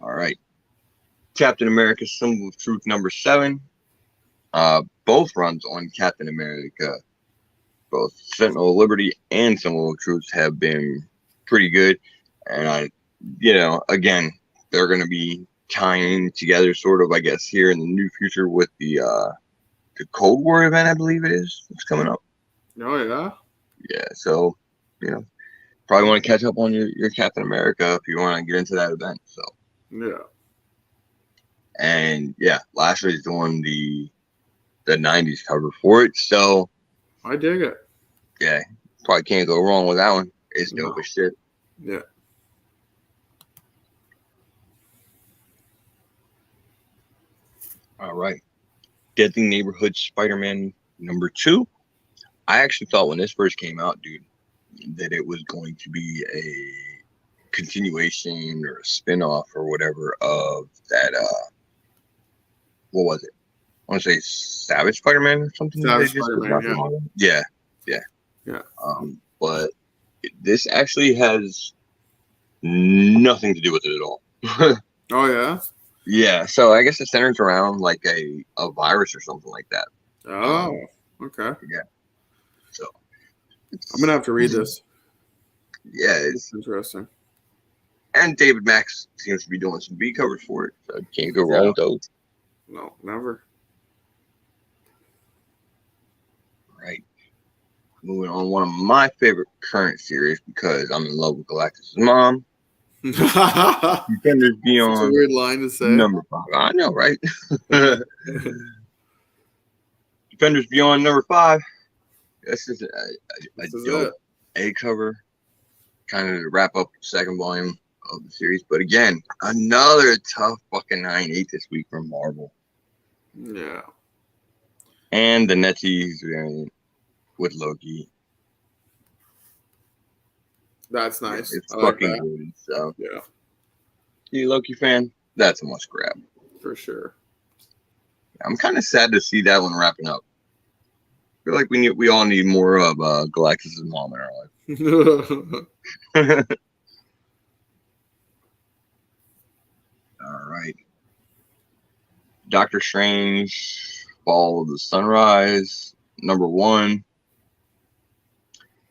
All right. Captain America Symbol of Truth #7. Both runs on Captain America, both Sentinel of Liberty and Symbol of Truth, have been pretty good. And again, they're going to be tying together sort of, I guess, here in the new future with the Cold War event, I believe it is. It's coming up. Oh, yeah? Yeah, so, probably want to catch up on your Captain America if you want to get into that event. So. Yeah. And yeah, Lashley's doing the 90s cover for it. So I dig it. yeah, probably can't go wrong with that one. It's dope as shit. Yeah. All right. Deadly Neighborhood Spider-Man #2. I actually thought when this first came out, dude, that it was going to be a continuation or a spin-off or whatever of that what was it? I want to say Savage Spider-Man or something. Savage Spider-Man, yeah. But this actually has nothing to do with it at all. Oh, yeah? Yeah, so I guess it centers around like a virus or something like that. Oh, okay. Yeah. So I'm going to have to read this. Yeah, It's interesting. And David Max seems to be doing some B covers for it, so can't go wrong with those. No, never. Right. Moving on, one of my favorite current series because I'm in love with Galactus' mom. Defenders Beyond. That's a weird line to say. #5. I know, right? Defenders Beyond #5. This is a dope A cover, kind of to wrap up the second volume of the series. But again, another tough fucking 9/8 this week from Marvel. Yeah. And the NetEase variant with Loki. That's nice. It's I fucking like that. good. So yeah. You a Loki fan? That's a must grab. For sure. I'm kind of sad to see that one wrapping up. I feel like we all need more of Galactus' mom in our life. All right. Doctor Strange, Fall of the Sunrise, #1.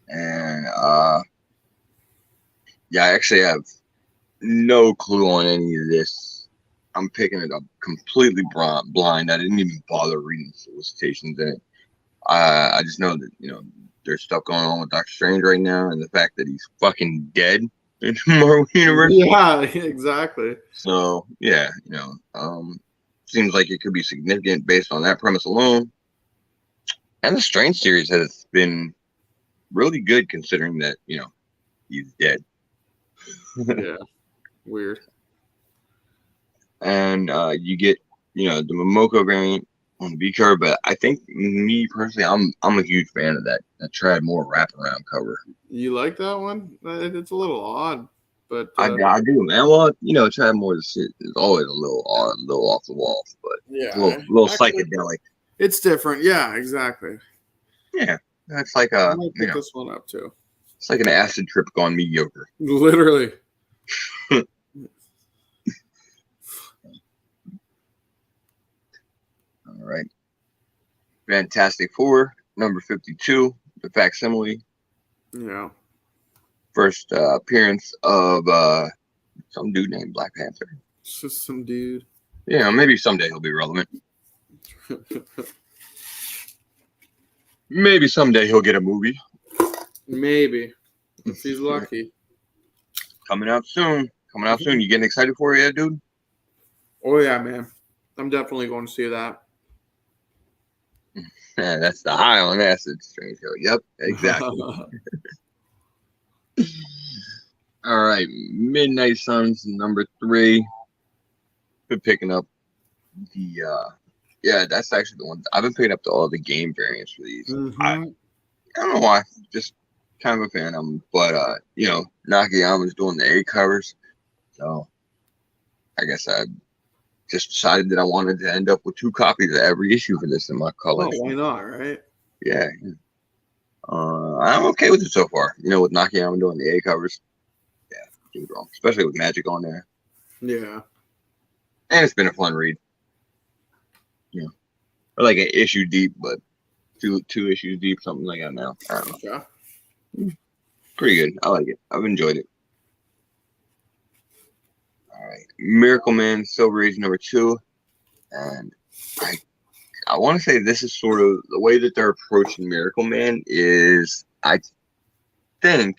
And yeah, I actually have no clue on any of this. I'm picking it up completely blind. I didn't even bother reading solicitations in it. I just know that, there's stuff going on with Doctor Strange right now, and the fact that he's fucking dead in the Marvel Universe. Yeah, exactly. So, yeah, seems like it could be significant based on that premise alone. And the Strange series has been really good considering that, he's dead. Yeah. Weird. And you get, the Momoko variant on the B cover, but I think me personally, I'm a huge fan of that Trad Moore wraparound cover. You like that one? It's a little odd, but I do, man. Well, Trad Moore's shit is always a little odd, a little off the wall, but yeah, a little psychedelic. It's different. Yeah, exactly. Yeah, that's like I might pick this one up too. It's like an acid trip gone mediocre. Literally. All right. Fantastic Four, #52, the facsimile. Yeah. First appearance of some dude named Black Panther. It's just some dude. Yeah, maybe someday he'll be relevant. Maybe someday he'll get a movie. Maybe. If he's lucky. Coming out soon. You getting excited for it, dude? Oh, yeah, man. I'm definitely going to see that. Yeah, that's the high on acid Strange Show. Yep, exactly. All right, Midnight Suns #3. Been picking up the Yeah, that's actually the one. I've been picking up all the game variants for these. Mm-hmm. I don't know why. Just kind of a fan of them. But Nakayama's doing the A covers. So I guess I just decided that I wanted to end up with 2 copies of every issue for this in my Well, collection. why not, right? Yeah. I'm okay with it so far. With Nakayama doing the A covers. Yeah, can't go wrong. Especially with Magic on there. Yeah. And it's been a fun read. Or like an issue deep, but two issues deep, something like that now. I don't know. Yeah. Pretty good. I like it. I've enjoyed it. All right. Miracle Man Silver Age #2. And I want to say this is sort of the way that they're approaching Miracle Man is I think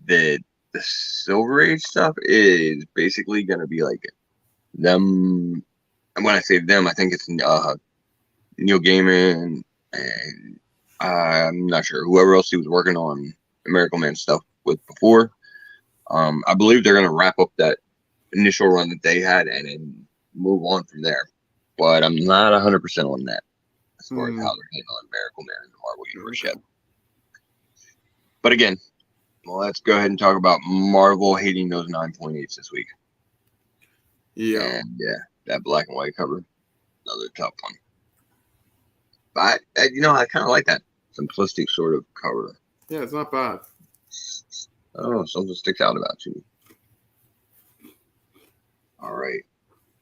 that the Silver Age stuff is basically going to be like them. And when I say them, I think it's Neil Gaiman and I'm not sure whoever else he was working on Miracle Man stuff with before. I believe they're going to wrap up that initial run that they had and then move on from there. But I'm not 100% on that as far as how they're handling Miracle Man in the Marvel Universe yet. But again, let's go ahead and talk about Marvel hating those 9.8s this week. Yeah. And yeah, that black and white cover, another tough one. But I kind of like that simplistic sort of cover. Yeah, it's not bad. I don't know, something sticks out about you. All right.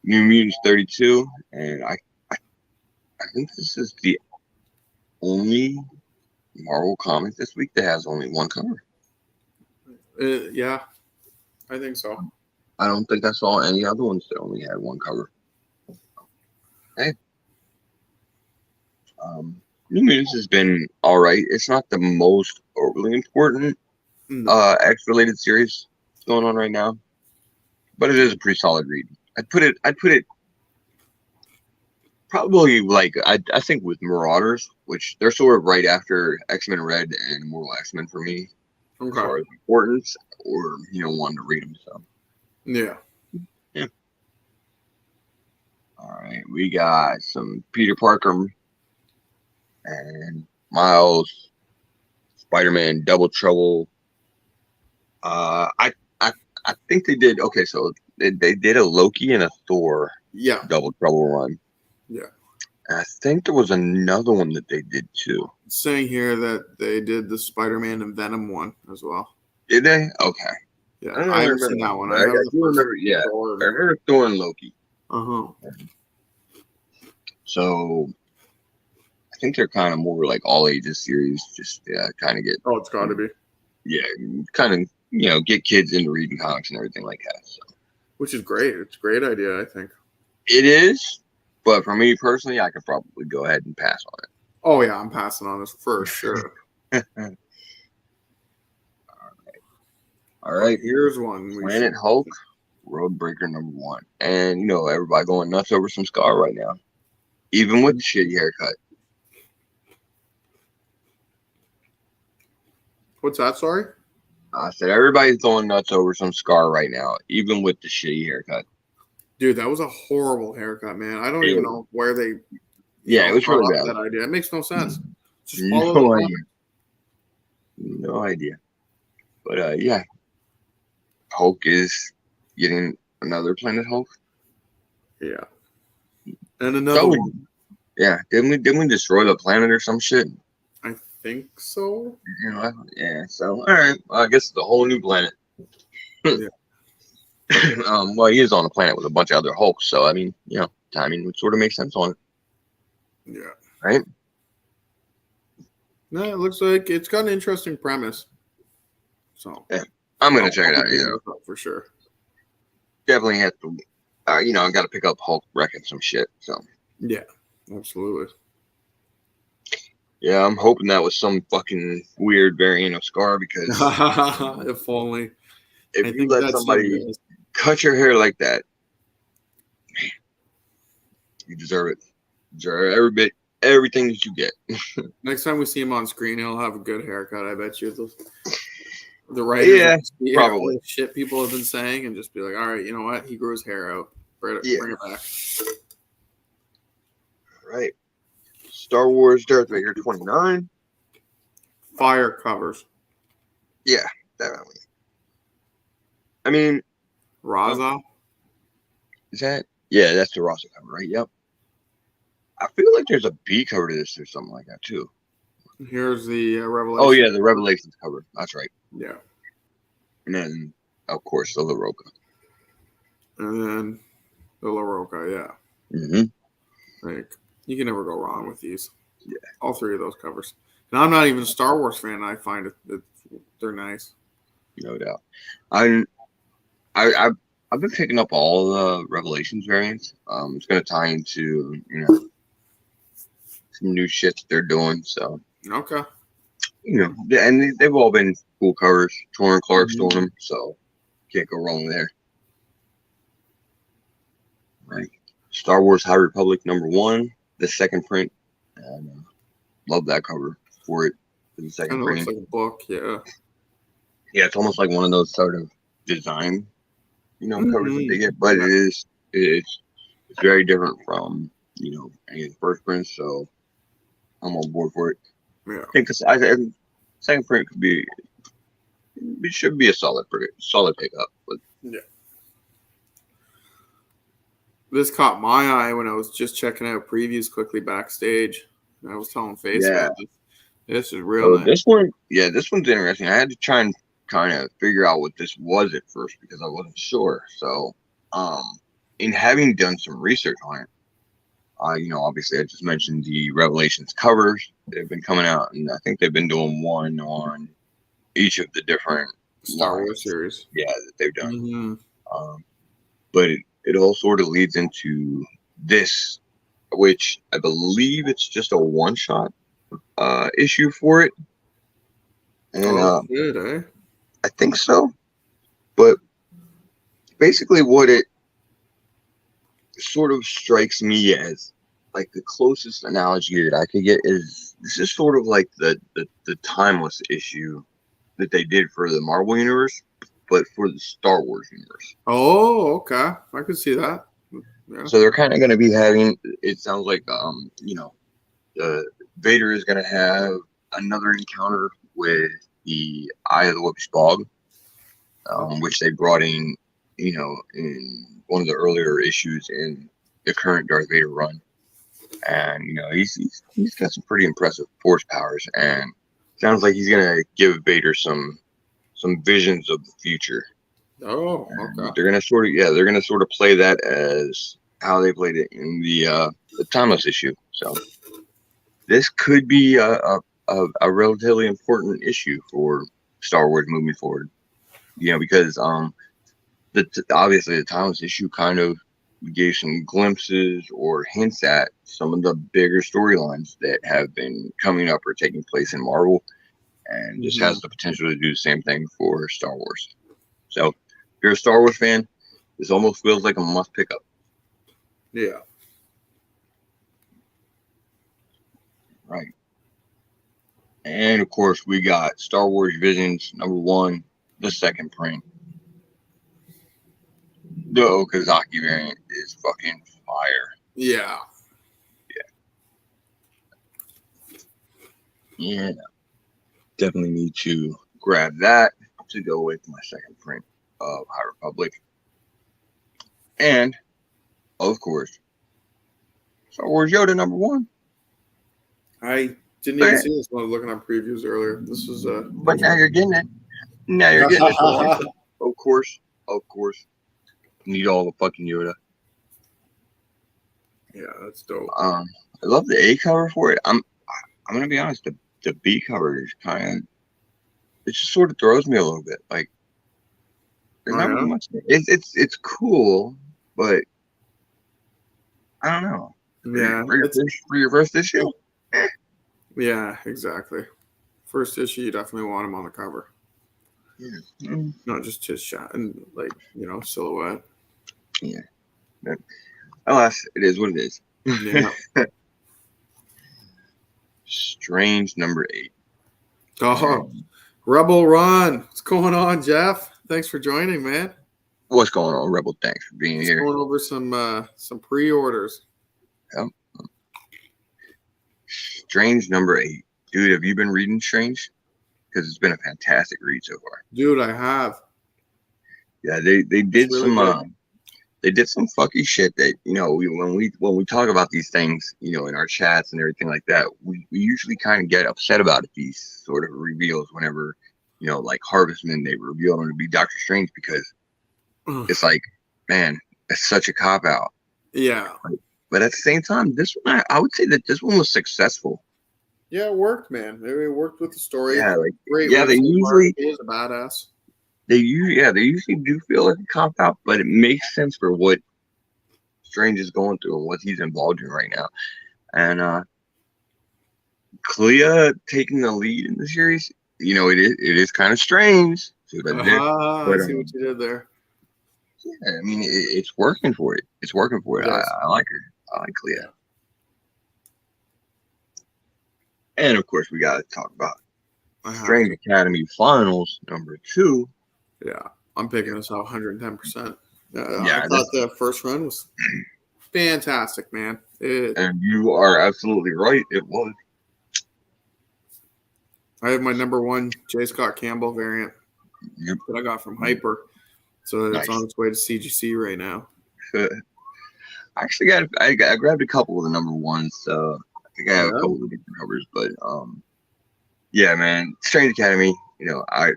New Mutants 32, and I think this is the only Marvel comic this week that has only one cover. Yeah, I think so. I don't think I saw any other ones that only had one cover. Okay. New Mutants has been all right. It's not the most overly important X-related series going on right now, but it is a pretty solid read. I'd put it probably like I think with Marauders, which they're sort of right after X-Men Red and Immortal X-Men for me, as far as importance or wanting to read them. So yeah. All right, we got some Peter Parker and Miles, Spider-Man, Double Trouble. I think they did okay. So they did a Loki and a Thor Double Trouble run. Yeah. And I think there was another one that they did too. It's saying here that they did the Spider-Man and Venom one as well. Did they? Okay. Yeah, I haven't seen that one. I do remember. Yeah, I remember Thor and Loki. So I think they're kind of more like all ages series. Just kind of get. Oh, it's got to be. Yeah, kind of get kids into reading comics and everything like that. So. Which is great. It's a great idea, I think. It is, but for me personally, I could probably go ahead and pass on it. Oh yeah, I'm passing on this for sure. All right. Here's one. Planet Hulk, Roadbreaker #1, and everybody going nuts over some Scar right now, even with the shitty haircut. What's that? Sorry. I said everybody's going nuts over some Scar right now, even with the shitty haircut. Dude, that was a horrible haircut, man. I don't even know where they. Yeah, it was really bad. That idea. It makes no sense. Just no idea. No idea. But yeah, Hulk is getting another Planet Hulk. Yeah. And another one. Yeah, didn't we destroy the planet or some shit? I think so. Yeah. So all right, well, I guess it's a whole new planet. Yeah. Well, he is on a planet with a bunch of other Hulks, so I mean, timing would sort of make sense on it. Yeah. Right. No, it looks like it's got an interesting premise. So yeah, I'm gonna check it out. For sure. Definitely have to. I got to pick up Hulk wrecking some shit. So yeah, absolutely. Yeah, I'm hoping that was some fucking weird variant of Scar because if only. If you let somebody cut your hair like that, man, you deserve it. You deserve every bit, everything that you get. Next time we see him on screen, he'll have a good haircut. I bet you. The writers, probably shit people have been saying, and just be like, all right, you know what? He grew his hair out. Bring it back. right. Star Wars Darth Vader 29. Fire covers. Yeah, definitely. I mean, Raza. is that? Yeah, that's the Rasa cover, right? Yep. I feel like there's a B cover to this or something like that too. Here's the Revelation. Oh yeah, the Revelations cover. That's right. Yeah. And then, of course, the LaRocca. And then the LaRocca, yeah. Mm-hmm. Like, you can never go wrong with these. Yeah. All three of those covers. And I'm not even a Star Wars fan. And I find it they're nice. No doubt. I've been picking up all the Revelations variants. It's gonna tie into some new shit that they're doing. So Okay. and they've all been cool covers. Torrin Clark's doing them, so can't go wrong there. Right. Star Wars High Republic #1, the second print. And, love that cover for it. For the second Kind of print. looks like a book, yeah. Yeah, it's almost like one of those sort of design, covers that they get, but it's very different from any of the first prints. So I'm on board for it. Yeah. I think the second print it should be a solid pickup. But Yeah. This caught my eye when I was just checking out previews quickly backstage. I was telling Facebook, this is real nice. This one's interesting. I had to try and kind of figure out what this was at first because I wasn't sure. So, in having done some research on it, obviously I just mentioned the Revelations covers that have been coming out, and I think they've been doing one on each of the different Star Wars series. Yeah, that they've done. Mm-hmm. But it all sort of leads into this, which I believe it's just a one-shot issue for it. And good, eh? I think so. But basically what it sort of strikes me as like the closest analogy that I could get is this is sort of like the timeless issue that they did for the Marvel universe, but for the Star Wars universe. Oh, okay. I could see that. Yeah. So they're kind of going to be having, it sounds like, Vader is going to have another encounter with the Eye of the Whoopish Bog, which they brought in, in one of the earlier issues in the current Darth Vader run. And, he's got some pretty impressive force powers, and sounds like he's going to give Vader some visions of the future. Oh, okay. And they're going to sort of play that as how they played it in the timeless issue. So this could be a relatively important issue for Star Wars moving forward. Because obviously the timeless issue kind of gave some glimpses or hints at some of the bigger storylines that have been coming up or taking place in Marvel, and just has the potential to do the same thing for Star Wars. So if you're a Star Wars fan, this almost feels like a must pick up. Yeah. Right. And of course, we got Star Wars Visions #1, the second print. The Okazaki variant is fucking fire. Yeah. Yeah. Definitely need to grab that to go with my second print of High Republic. And, of course, Star Wars Yoda #1. I didn't even see this one. I was looking at previews earlier. This was But now you're getting it. Now you're getting it. Of course. Need all the fucking Yoda. Yeah, that's dope. I love the A cover for it. I'm gonna be honest. The B cover is kind of, it just sort of throws me a little bit. Like there's not really much. It's cool, but I don't know. Yeah, for your first issue. Yeah, exactly. First issue, you definitely want him on the cover. Yeah. Not just his shot and silhouette. Yeah. But, alas, it is what it is. Yeah. Strange #8. Oh, Rebel Run. What's going on, Jeff? Thanks for joining, man. What's going on, Rebel? Thanks for being here. Going over some pre-orders. Yep. Strange #8. Dude, have you been reading Strange? Because it's been a fantastic read so far. Dude, I have. Yeah, they did It's really some they did some fucky shit that, you know, when we talk about these things, you know, in our chats and everything like that, we usually kind of get upset about it, these sort of reveals whenever, you know, like Harvestman, they reveal him to be Doctor Strange, because it's like, man, it's such a cop out. Yeah. But at the same time, this one, I would say that this one was successful. Yeah, it worked, man. It worked with the story. Yeah, like, Great. yeah, they usually, He is a badass. they usually do feel like a cop out, but it makes sense for what Strange is going through and what he's involved in right now. And Clea taking the lead in the series, you know, it is kind of strange. See what I did? I see what you did there. Yeah, I mean, it's working for it. It's working for it. Yes. I like her. I like Clea. Yeah. And of course, we got to talk about Strange Academy Finals #2. Yeah, I'm picking this up 110%. Yeah, I thought the first run was fantastic, man. And you are absolutely right. It was. I have my #1 J. Scott Campbell variant that I got from Hyper. So it's on its way to CGC right now. I actually I grabbed a couple of the #1s. So I think I have a couple of different covers. But yeah, man, Strange Academy. You know, I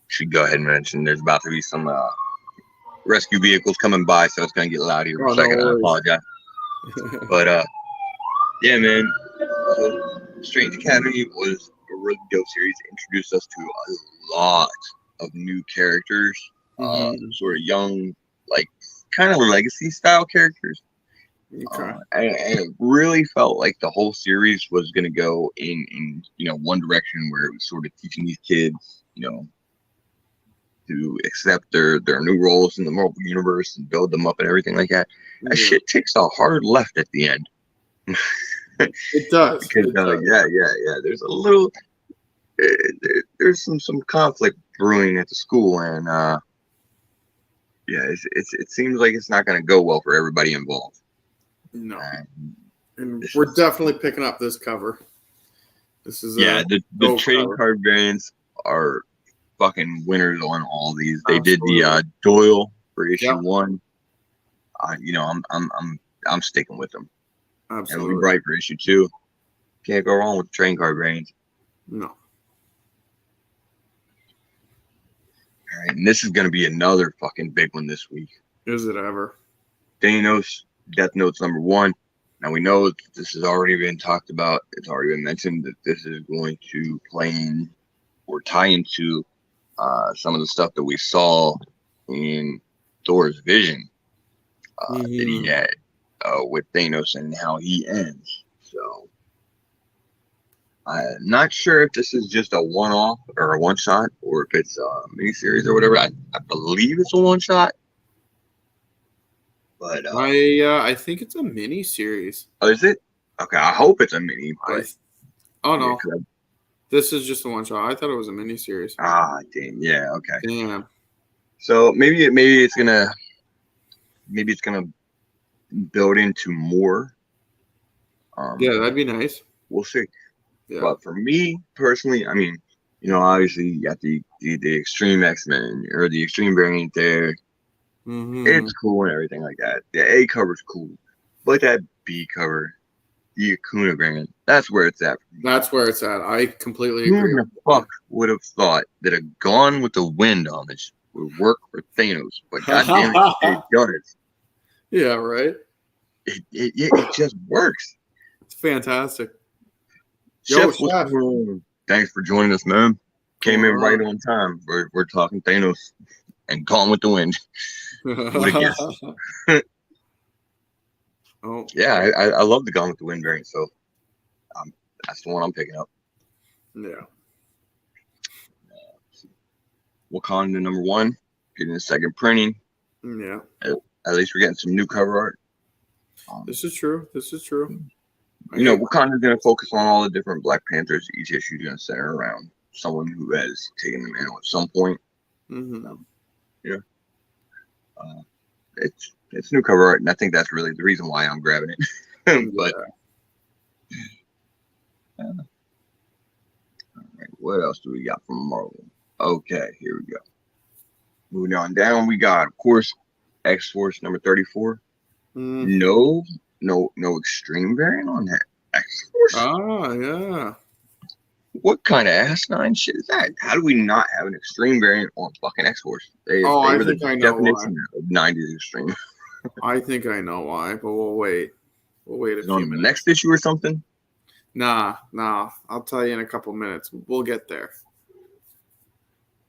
should go ahead and mention there's about to be some rescue vehicles coming by, so it's gonna get loud here for a second. I apologize. But yeah, man. So Strange Academy was a really dope series. It introduced us to a lot of new characters, sort of young, like kind of legacy style characters. Okay. And it really felt like the whole series was going to go in you know, one direction, where it was sort of teaching these kids, you know, to accept their new roles in the Marvel universe and build them up and everything like that. That shit takes a hard left at the end. It does. Because yeah. There's a little, there's some conflict brewing at the school, and yeah, it seems like it's not going to go well for everybody involved. No, and we're definitely picking up this cover. This is the trading card variants are fucking winners on all these. They did the Doyle for issue 1. You know, I'm sticking with them. Absolutely. And we Bright for issue 2. Can't go wrong with the trading card variants. No. All right, and this is going to be another fucking big one this week. Is it ever? Thanos, Death Note's #1. Now we know this has already been talked about. It's already been mentioned that this is going to play in or tie into some of the stuff that we saw in Thor's vision that he had with Thanos and how he ends. So I'm not sure if this is just a one-off or a one-shot, or if it's a miniseries or whatever. I believe it's a one-shot. But I think it's a mini series. Oh, is it? Okay, I hope it's a mini. But no, this is just a one shot. I thought it was a mini series. Ah, damn. Yeah. Okay. Damn. So maybe it's gonna build into more. Yeah, that'd be nice. We'll see. Yeah. But for me personally, I mean, you know, obviously you got the Extreme X-Men or the Extreme variant there. It's cool and everything like that. The A cover's cool, but that B cover, the Acuna variant, that's where it's at. That's where it's at. I completely agree. Who the fuck would have thought that a Gone with the Wind on this would work for Thanos? But goddamn it does. Yeah, right. It just works. It's fantastic. Chef, thanks for joining us, man. Came in right on time. We're talking Thanos and Gone with the Wind. What a guess. Yeah, I love the Gone with the Wind variant, so that's the one I'm picking up. Yeah. Wakanda #1, getting a second printing. Yeah. At least we're getting some new cover art. This is true. You know, Wakanda's going to focus on all the different Black Panthers. Each issue is going to center around someone who has taken them in at some point. Yeah. It's new cover art, and I think that's really the reason why I'm grabbing it. But All right, what else do we got from Marvel? Okay, here we go. Moving on down, we got, of course, X-Force number 34. Mm. No extreme variant on that X-Force. Oh, yeah. What kind of asinine shit is that? How do we not have an extreme variant on fucking X-Force? They I were the think I know why. definition of 90s extreme. I think I know why, but we'll wait. We'll wait a Is it few on the minutes. next issue or something? Nah. I'll tell you in a couple minutes. We'll get there.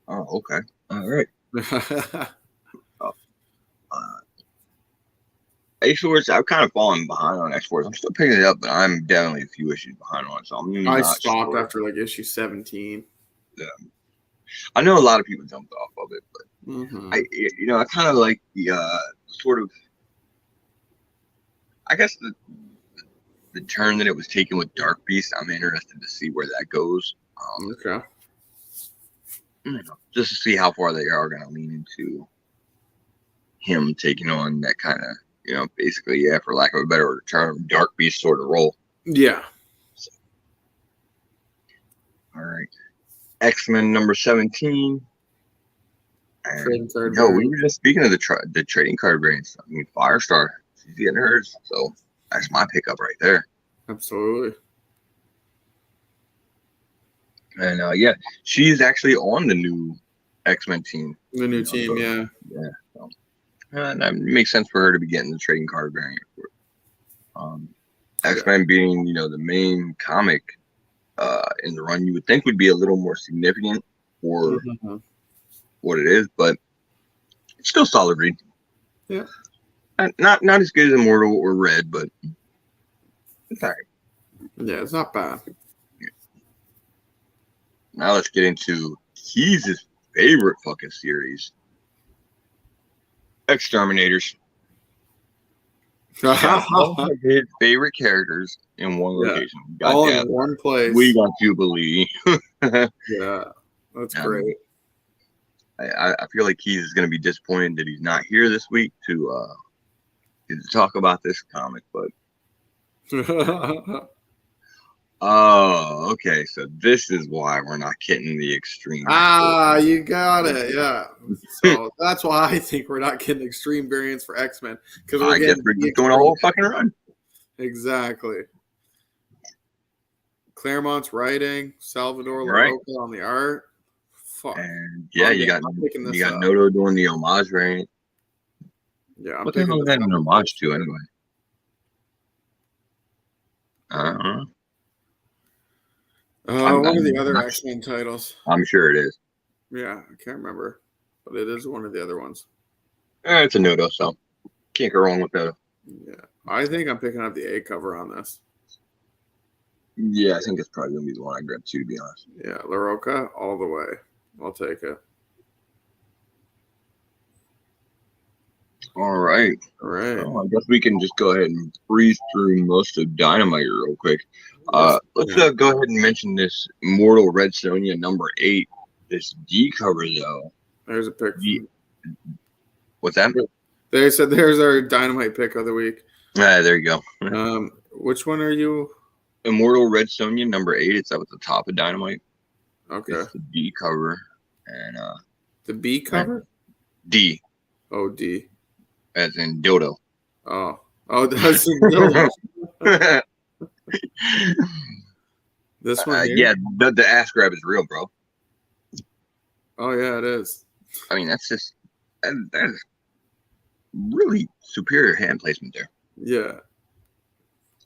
Oh, okay. All right. X-Force, I've kind of fallen behind on X-Force. I'm still picking it up, but I'm definitely a few issues behind on it, so I'm I not stopped sure. after like issue 17. Yeah. I know a lot of people jumped off of it, but Mm-hmm. I kind of like the sort of, I guess the turn that it was taken with Dark Beast. I'm interested to see where that goes. Okay. Just to see how far they are going to lean into him taking on that kind of, basically, for lack of a better term, Dark Beast sort of role. Yeah. So, all right. X-Men number 17. And, we were just speaking of the trading card variants. I mean, Firestar, she's getting hers, so that's my pickup right there. Absolutely. And she's actually on the new X-Men team. The new team, yeah. Yeah. So, and that makes sense for her to be getting the trading card variant. X-Men being, the main comic in the run, you would think would be a little more significant for what it is, but it's still solid read. Yeah. Not as good as Immortal or Red, but it's all right. Yeah, it's not bad. Yeah. Now let's get into Keys' favorite fucking series, Exterminators. All of his favorite characters in one location. All in one place. We got Jubilee. Yeah, that's great. I feel like Keys is going to be disappointed that he's not here this week to talk about this comic, but oh, okay. So this is why we're not getting the extreme. You got it. Yeah. So that's why I think we're not getting extreme variants for X-Men, because we're just doing a whole fucking run. Exactly. Claremont's writing, Salvador LaRocca on the art. Fuck. And you got Noto doing the homage variant. Yeah, what the hell is that an homage to anyway? I don't know. One of the other X-Men titles. I'm sure it is. Yeah, I can't remember, but it is one of the other ones. It's a Noto, so can't go wrong with Noto. Yeah, I think I'm picking up the A cover on this. Yeah, I think it's probably gonna be the one I grab too, to be honest. Yeah, LaRocca all the way. I'll take it. All right. Well, I guess we can just go ahead and breeze through most of Dynamite real quick. Let's go ahead and mention this Immortal Red Sonja number 8. This D cover though. There's a pick. What's that? They said there's our Dynamite pick of the week. There you go. Which one are you? Immortal Red Sonja number 8. It's up at the top of Dynamite. Okay. It's the D cover and the B cover? D. Oh, D. As in dildo. Oh, that's in dildo. This one here? Yeah, the ass grab is real, bro. Oh, yeah, it is. I mean, that's really superior hand placement there. Yeah.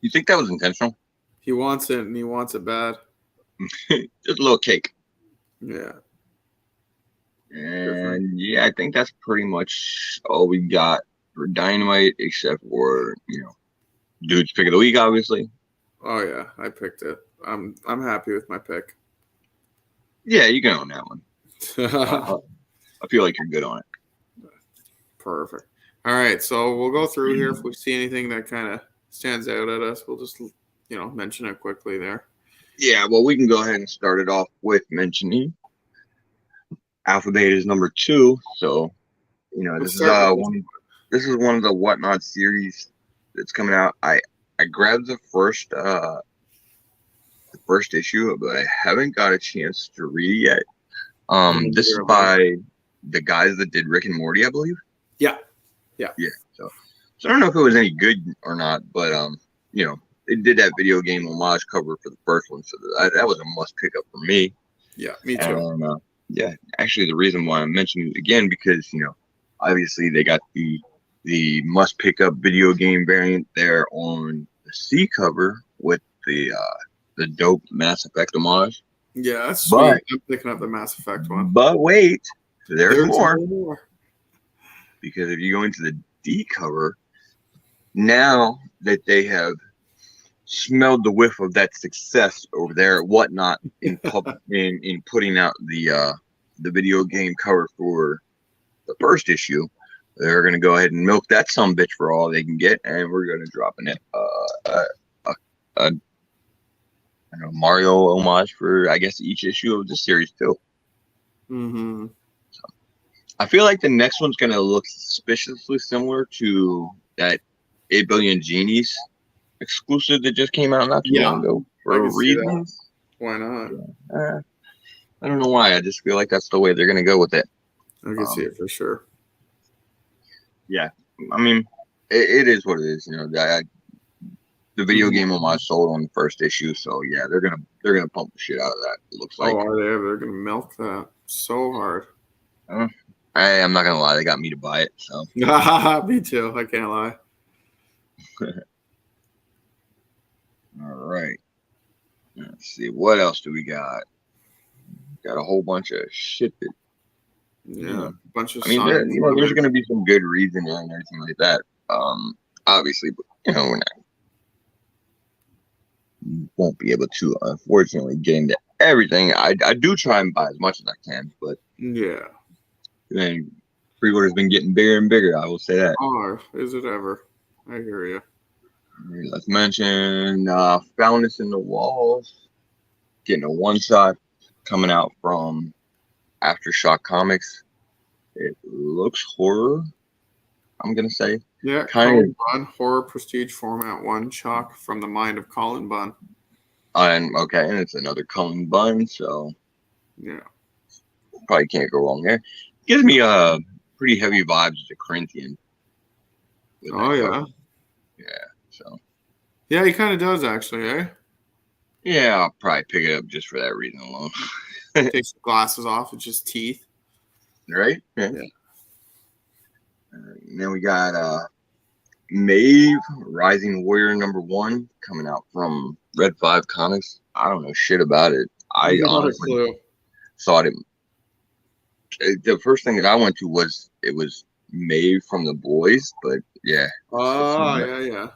You think that was intentional? He wants it, and he wants it bad. Just a little cake. Yeah. And yeah, I think that's pretty much all we got for Dynamite, except for dude's pick of the week, obviously. Oh yeah, I picked it. I'm happy with my pick. Yeah, you can own that one. I feel like you're good on it. Perfect. All right, so we'll go through here. If we see anything that kind of stands out at us, we'll just mention it quickly there. Yeah, well, we can go ahead and start it off with mentioning Alpha Beta is number 2. So, this is one of the Whatnot series that's coming out. I grabbed the first first issue, but I haven't got a chance to read it yet. This is You're by the guys that did Rick and Morty, I believe. Yeah. So I don't know if it was any good or not, but you know, it did that video game homage cover for the first one, so that was a must pick up for me. Yeah, me too. And yeah, actually, the reason why I'm mentioning it again because you know, obviously they got the must pick up video game variant there on the C cover with the dope Mass Effect homage. Yeah, that's But- sweet. I'm picking up the Mass Effect one. But wait, there's more. more. Because if you go into the D cover, now that they have smelled the whiff of that success over there at Whatnot in putting out the video game cover for the first issue, they're gonna go ahead and milk that sumbitch for all they can get, and we're gonna drop in it I don't know, Mario homage for I guess each issue of the series too. Mm-hmm. I feel like the next one's gonna look suspiciously similar to that 8 Billion Genies exclusive that just came out not too long ago I for can see that. reasons. Why not? I don't know why. I just feel like that's the way they're gonna go with it. I can see it for sure. Yeah, I mean, it is what it is. You know, the video game homage sold on the first issue, so yeah, they're gonna pump the shit out of that. It looks like. Oh, are they? They're gonna milk that so hard. I'm not gonna lie, they got me to buy it. So Me too. I can't lie. all right, let's see what else do we got. Got a whole bunch of shit that. Yeah, a bunch of. I mean, there's going to be some good reads in there and everything like that. Obviously, but you know, won't be able to, unfortunately, get into everything. I do try and buy as much as I can, but yeah, then pre-order's been getting bigger and bigger. I will say that. Oh, is it ever? I hear you. Let's mention Found Us in the Walls, getting a one-shot coming out from Aftershock Comics. It looks horror, I'm gonna say. Yeah, Kind Colin Bunn, horror prestige format one shock from the mind of Colin Bunn. And it's another Cullen Bunn, so Yeah. probably can't go wrong there. Gives me pretty heavy vibes to Corinthian. with Oh that yeah. cover. Yeah. So Yeah, he kind of does actually, eh? yeah, I'll probably pick it up just for that reason alone. Takes the glasses off, it's just teeth. Right? Yeah. Yeah. And then we got Maeve, Rising Warrior #1, coming out from Red 5 Comics. I don't know shit about it. I Not a honestly clue. thought the first thing that I went to was it was Maeve from The Boys, but yeah. Oh, it's yeah.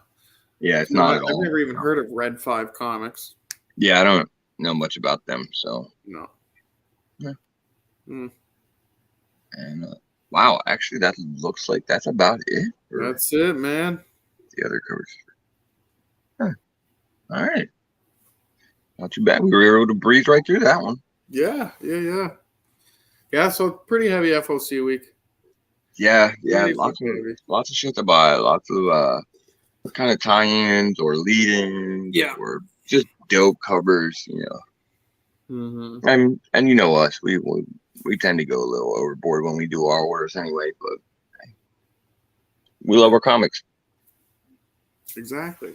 Yeah, it's not at I've all. never even heard of Red 5 Comics. Yeah, I don't know much about them, so. No. Yeah. Hmm. And wow, actually, that looks like that's about it. for That's it, man. the other covers. Huh. All right. Not too bad. We were able to breeze right through that one. Yeah. Yeah, so pretty heavy FOC week. Yeah, Pretty lots heavy. of shit to buy. Lots of kind of tie-ins or lead-ins, Yeah. or just dope covers, you know. Mm-hmm. And you know us, we tend to go a little overboard when we do our orders anyway, but hey, we love our comics. Exactly.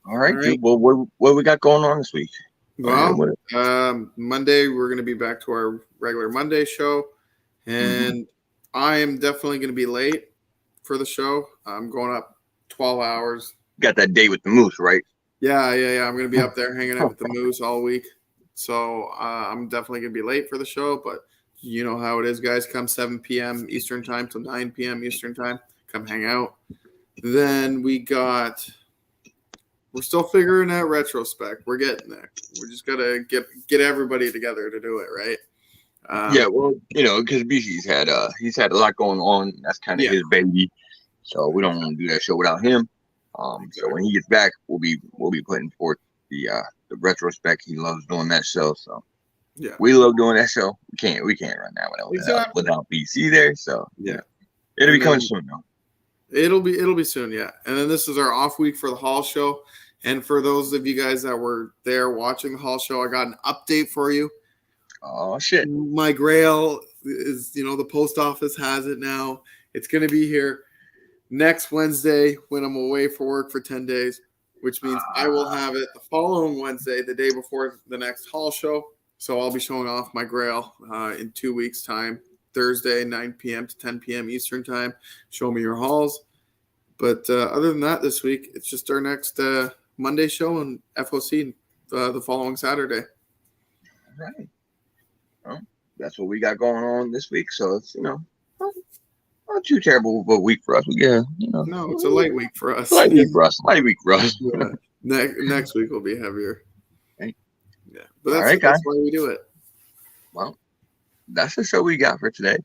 All right, All dude. Well, what we got going on this week? Well, What- Monday we're going to be back to our regular Monday show, and I am definitely going to be late for the show. I'm going up 12 hours. got that date with the moose, right? Yeah. I'm going to be up there hanging out with the moose all week, so I'm definitely going to be late for the show. But you know how it is, guys. Come 7 p.m. Eastern time till 9 p.m. Eastern time. Come hang out. Then we're still figuring out retrospect. We're getting there. We just gotta get everybody together to do it, right? Yeah, well, you know, because BC's had he's had a lot going on. That's kind of Yeah. his baby, so we don't want to do that show without him. So when he gets back, we'll be putting forth the retrospect. He loves doing that show, so Yeah. we love doing that show. We can't run that Exactly. without BC there. So Yeah. it'll be And coming then- soon though. It'll be soon, yeah. And then this is our off week for the Hall show, And for those of you guys that were there watching the Hall show, I got an update for you. Oh, shit. My Grail is, the post office has it now. It's going to be here next Wednesday when I'm away for work for 10 days, which means I will have it the following Wednesday, the day before the next Hall show. So I'll be showing off my Grail in 2 weeks' time, Thursday, 9 p.m. to 10 p.m. Eastern time. Show me your halls. But other than that, this week, it's just our next Monday show and FOC the following Saturday. All right. Well, that's what we got going on this week. So it's, not too terrible of a week for us. No, it's a light week for us. Light week for us. Yeah. Next week will be heavier. Okay. Yeah, but that's why we do it. Well, that's the show we got for today.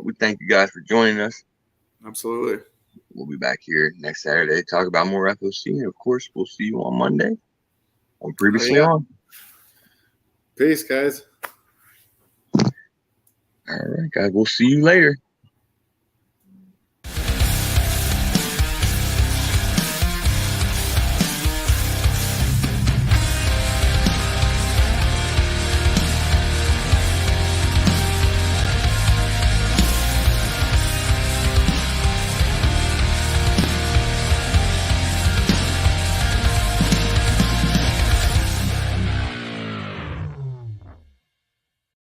We thank you guys for joining us. Absolutely. We'll be back here next Saturday to talk about more FOC. And, of course, we'll see you on Monday on Previously On. Peace, guys. All right, guys. We'll see you later.